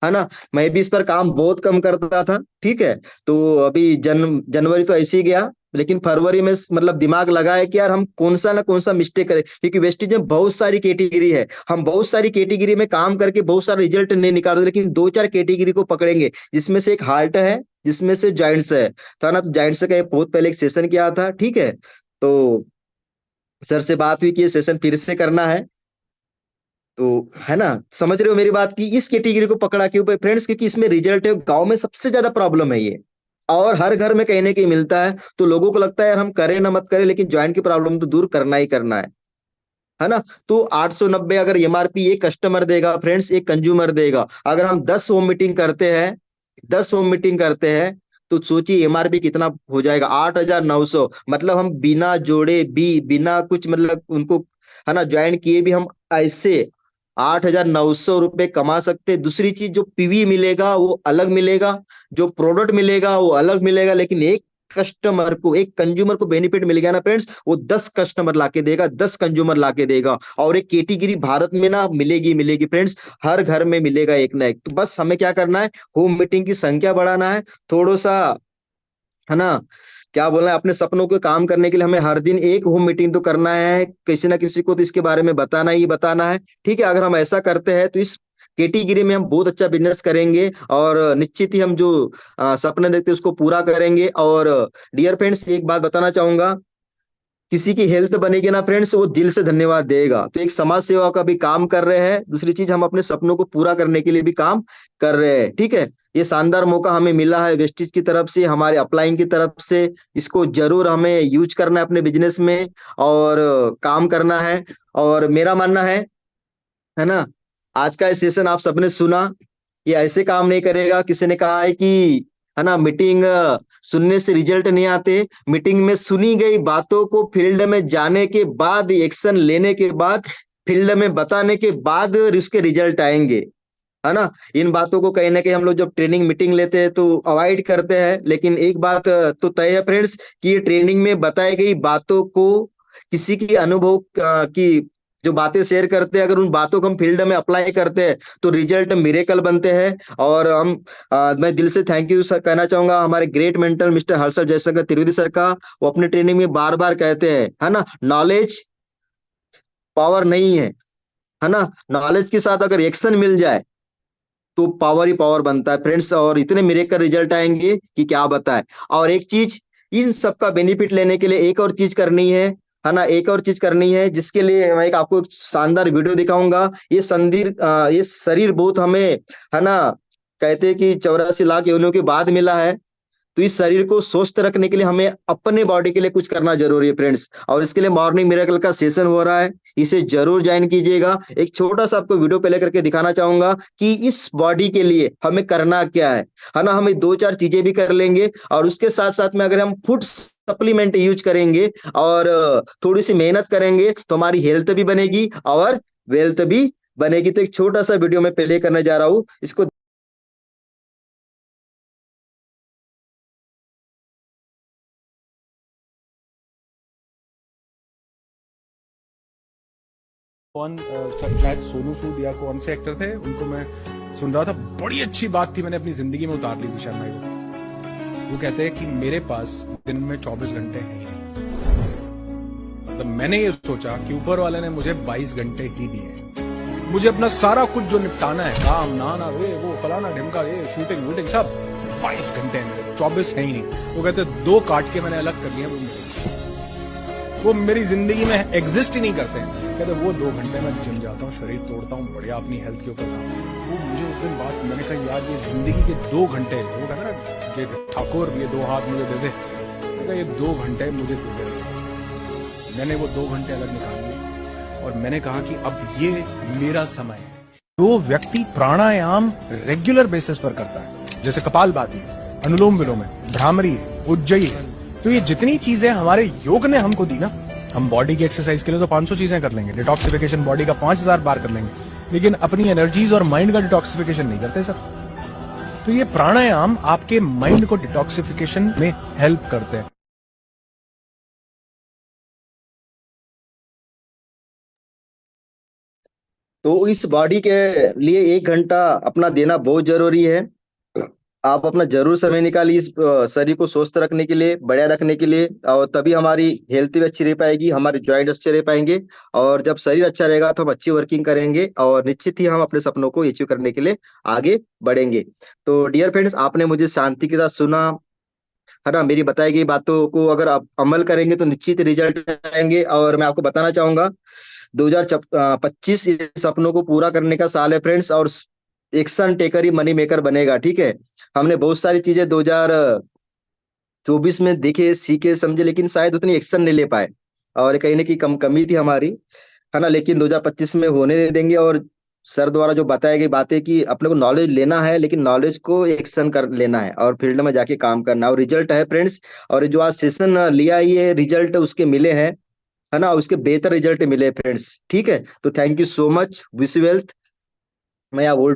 ना। मैं भी इस पर काम बहुत कम करता था, ठीक है। तो अभी जनवरी तो ऐसे ही गया, लेकिन फरवरी में मतलब दिमाग लगाया कि यार हम कौन सा ना कौन सा मिस्टेक करें, क्योंकि वेस्टेज में बहुत सारी कैटेगरी है, हम बहुत सारी कैटेगरी में काम करके बहुत सारा रिजल्ट नहीं निकालते, लेकिन दो चार कैटेगरी को पकड़ेंगे, जिसमें से एक हार्ट है, जिसमें से जॉइंट्स है, तो है ना। तो जॉइंट्स का बहुत पहले एक सेशन किया था, ठीक है। तो सर से बात हुई कि ये सेशन फिर से करना है, तो है ना, समझ रहे हो मेरी बात की, इस कैटेगरी को पकड़ा क्यों फ्रेंड्स, क्योंकि इसमें रिजल्ट है, गांव में सबसे ज्यादा प्रॉब्लम है ये, और हर घर में कहीं ना कहीं मिलता है। तो लोगों को लगता है यार हम करें ना मत करें, लेकिन ज्वाइंट की प्रॉब्लम तो दूर करना ही करना है ना। तो 890 अगर एमआरपी एक कस्टमर देगा फ्रेंड्स, एक कंज्यूमर देगा, अगर हम 10 होम मीटिंग करते हैं, 10 होम मीटिंग करते हैं, तो सोचिए एमआरपी कितना हो जाएगा, 8,900। मतलब हम बिना जोड़े भी, बिना कुछ मतलब उनको है ना ज्वाइन किए भी हम ऐसे 8,900 रुपये कमा सकते हैं। दूसरी चीज, जो पीवी मिलेगा वो अलग मिलेगा, जो प्रोडक्ट मिलेगा वो अलग मिलेगा, लेकिन एक कस्टमर को, एक कंज्यूमर को बेनिफिट मिल गया ना फ्रेंड्स, वो 10 कस्टमर लाके देगा, 10 कंज्यूमर लाके देगा। और एक कैटेगरी भारत में ना मिलेगी मिलेगी फ्रेंड्स, हर घर में मिलेगा एक ना एक। तो बस हमें क्या करना है, होम मीटिंग की संख्या बढ़ाना है, थोड़ा सा है ना, क्या बोलना है, अपने सपनों को काम करने के लिए हमें हर दिन एक होम मीटिंग तो करना है, किसी ना किसी को तो इसके बारे में बताना ही बताना है। ठीक है, अगर हम ऐसा करते हैं तो इस कैटेगरी में हम बहुत अच्छा बिजनेस करेंगे, और निश्चित ही हम जो सपने देखते हैं उसको पूरा करेंगे। और डियर फ्रेंड्स, एक बात बताना चाहूंगा, किसी की हेल्थ बनेगी ना फ्रेंड्स, वो दिल से धन्यवाद देगा। तो एक समाज सेवा का भी काम कर रहे हैं, दूसरी चीज हम अपने सपनों को पूरा करने के लिए भी काम कर रहे हैं। ठीक है, ये शानदार मौका हमें मिला है वेस्टिज की तरफ से, हमारे अपलाइन की तरफ से। इसको जरूर हमें यूज करना है अपने बिजनेस में, और काम करना है। और मेरा मानना है ना, आज का ये सेशन आप सबने सुना, ये ऐसे काम नहीं करेगा। किसी ने कहा है कि है ना, मीटिंग सुनने से रिजल्ट नहीं आते, मीटिंग में सुनी गई बातों को फील्ड में जाने के बाद, एक्शन लेने के बाद, फील्ड में बताने के बाद उसके रिजल्ट आएंगे, है ना। इन बातों को कहीं ना कहीं हम लोग जब ट्रेनिंग मीटिंग लेते हैं तो अवॉइड करते हैं, लेकिन एक बात तो तय है फ्रेंड्स, कि ये ट्रेनिंग में बताई गई बातों को, किसी की अनुभव की जो बातें शेयर करते हैं, अगर उन बातों को हम फील्ड में अप्लाई करते हैं तो रिजल्ट मिरेकल बनते हैं। और हम मैं दिल से थैंक यू सर कहना चाहूंगा हमारे great mentor mister Harshad Jaishankar Trivedi sir का। वो अपने ट्रेनिंग में बार बार कहते हैं, है ना, नॉलेज पावर नहीं है ना, नॉलेज के साथ अगर एक्शन मिल जाए तो पावर ही पावर बनता है फ्रेंड्स, और इतने मिरेकल रिजल्ट आएंगे कि क्या बताए। और एक चीज, इन सब का बेनिफिट लेने के लिए एक और चीज करनी है ना, एक और चीज करनी है, जिसके लिए मैं आपको एक शानदार वीडियो दिखाऊंगा। ये शरीर बहुत हमें, है ना, कहते हैं कि 84 लाख योनियों के बाद मिला है। तो इस शरीर को स्वस्थ रखने के लिए हमें अपने बॉडी के लिए कुछ करना जरूरी है फ्रेंड्स, और इसके लिए मॉर्निंग मिरेकल का सेशन हो रहा है, इसे जरूर ज्वाइन कीजिएगा। एक छोटा सा आपको वीडियो प्ले करके दिखाना चाहूंगा कि इस बॉडी के लिए हमें करना क्या है ना। हम दो चार चीजें भी कर लेंगे, और उसके साथ साथ में अगर हम फूड सप्लीमेंट यूज करेंगे और थोड़ी सी मेहनत करेंगे तो हमारी हेल्थ भी बनेगी और वेल्थ भी बनेगी। तो एक छोटा सा वीडियो में प्ले करने जा रहा हूँ, इसको। कौन शायद सोनू सूद या कौन से एक्टर थे, उनको मैं सुन रहा था, बड़ी अच्छी बात थी, मैंने अपनी जिंदगी में उतार ली थी शर्मा को। वो कहते हैं कि मेरे पास दिन में 24 घंटे हैं ही नहीं। मतलब मैंने ये सोचा कि ऊपर वाले ने मुझे 22 घंटे ही दिए, मुझे अपना सारा कुछ जो निपटाना है, काम नहाना वो फलाना ढिमका, ये शूटिंग वूटिंग सब 22 घंटे हैं मेरे, 24 है ही नहीं। वो कहते दो काट के मैंने अलग कर लिए, वो मेरी जिंदगी में एग्जिस्ट ही नहीं करते हैं। कहते वो 2 घंटे में जिम जाता हूँ, शरीर तोड़ता हूँ, बढ़िया अपनी हेल्थ के ऊपर काम। वो मुझे उस दिन बात, मैंने कहा यार ये जिंदगी के 2 घंटे, वो कहता ना ये ठाकुर ये 2 हाथ मुझे दे दे, मैंने कहा ये 2 घंटे मुझे दे दे। मैंने वो 2 घंटे अलग निकाल लिए और मैंने कहा कि अब ये मेरा समय है। जो व्यक्ति प्राणायाम रेगुलर बेसिस पर करता है, जैसे कपालभाति, अनुलोम विलोम है, भ्रामरी है, उज्जयी है, तो ये जितनी चीजें हमारे योग ने हमको दी ना, हम बॉडी की एक्सरसाइज के लिए तो 500 चीजें कर लेंगे, डिटॉक्सिफिकेशन बॉडी का 5000 बार कर लेंगे, लेकिन अपनी एनर्जीज और माइंड का डिटॉक्सिफिकेशन नहीं करते सर। तो ये प्राणायाम आपके माइंड को डिटॉक्सिफिकेशन में हेल्प करते हैं। तो इस बॉडी के लिए 1 घंटा अपना देना बहुत जरूरी है। आप अपना जरूर समय निकालिए इस शरीर को स्वस्थ रखने के लिए, बढ़िया रखने के लिए, और तभी हमारी हेल्थ भी अच्छी रह पाएगी, हमारे जॉइंट अच्छे रह पाएंगे। और जब शरीर अच्छा रहेगा तो हम अच्छी वर्किंग करेंगे, और निश्चित ही हम अपने सपनों को अचीव करने के लिए आगे बढ़ेंगे। तो डियर फ्रेंड्स, आपने मुझे शांति के साथ सुना, है ना। मेरी बताई गई बातों को अगर आप अमल करेंगे तो निश्चित रिजल्ट आएंगे। और मैं आपको बताना चाहूंगा, 2025 इस सपनों को पूरा करने का साल है फ्रेंड्स, और एक्शन टेकर ही मनी मेकर बनेगा। ठीक है, हमने बहुत सारी चीजें 2024 में देखे, सीखे, समझे, लेकिन शायद उतनी एक्शन नहीं ले पाए, और कहीं ना कहीं कमी थी हमारी, है ना। लेकिन 2025 में होने दे देंगे, और सर द्वारा जो बताई गई बातें कि अपने को नॉलेज लेना है, लेकिन नॉलेज को एक्शन कर लेना है और फील्ड में जाके काम करना है। और रिजल्ट है फ्रेंड्स, और जो आज सेशन लिया, ये रिजल्ट उसके मिले हैं, है ना, उसके बेहतर रिजल्ट मिले फ्रेंड्स। ठीक है, तो thank you so much, wish wealth. मैं बोल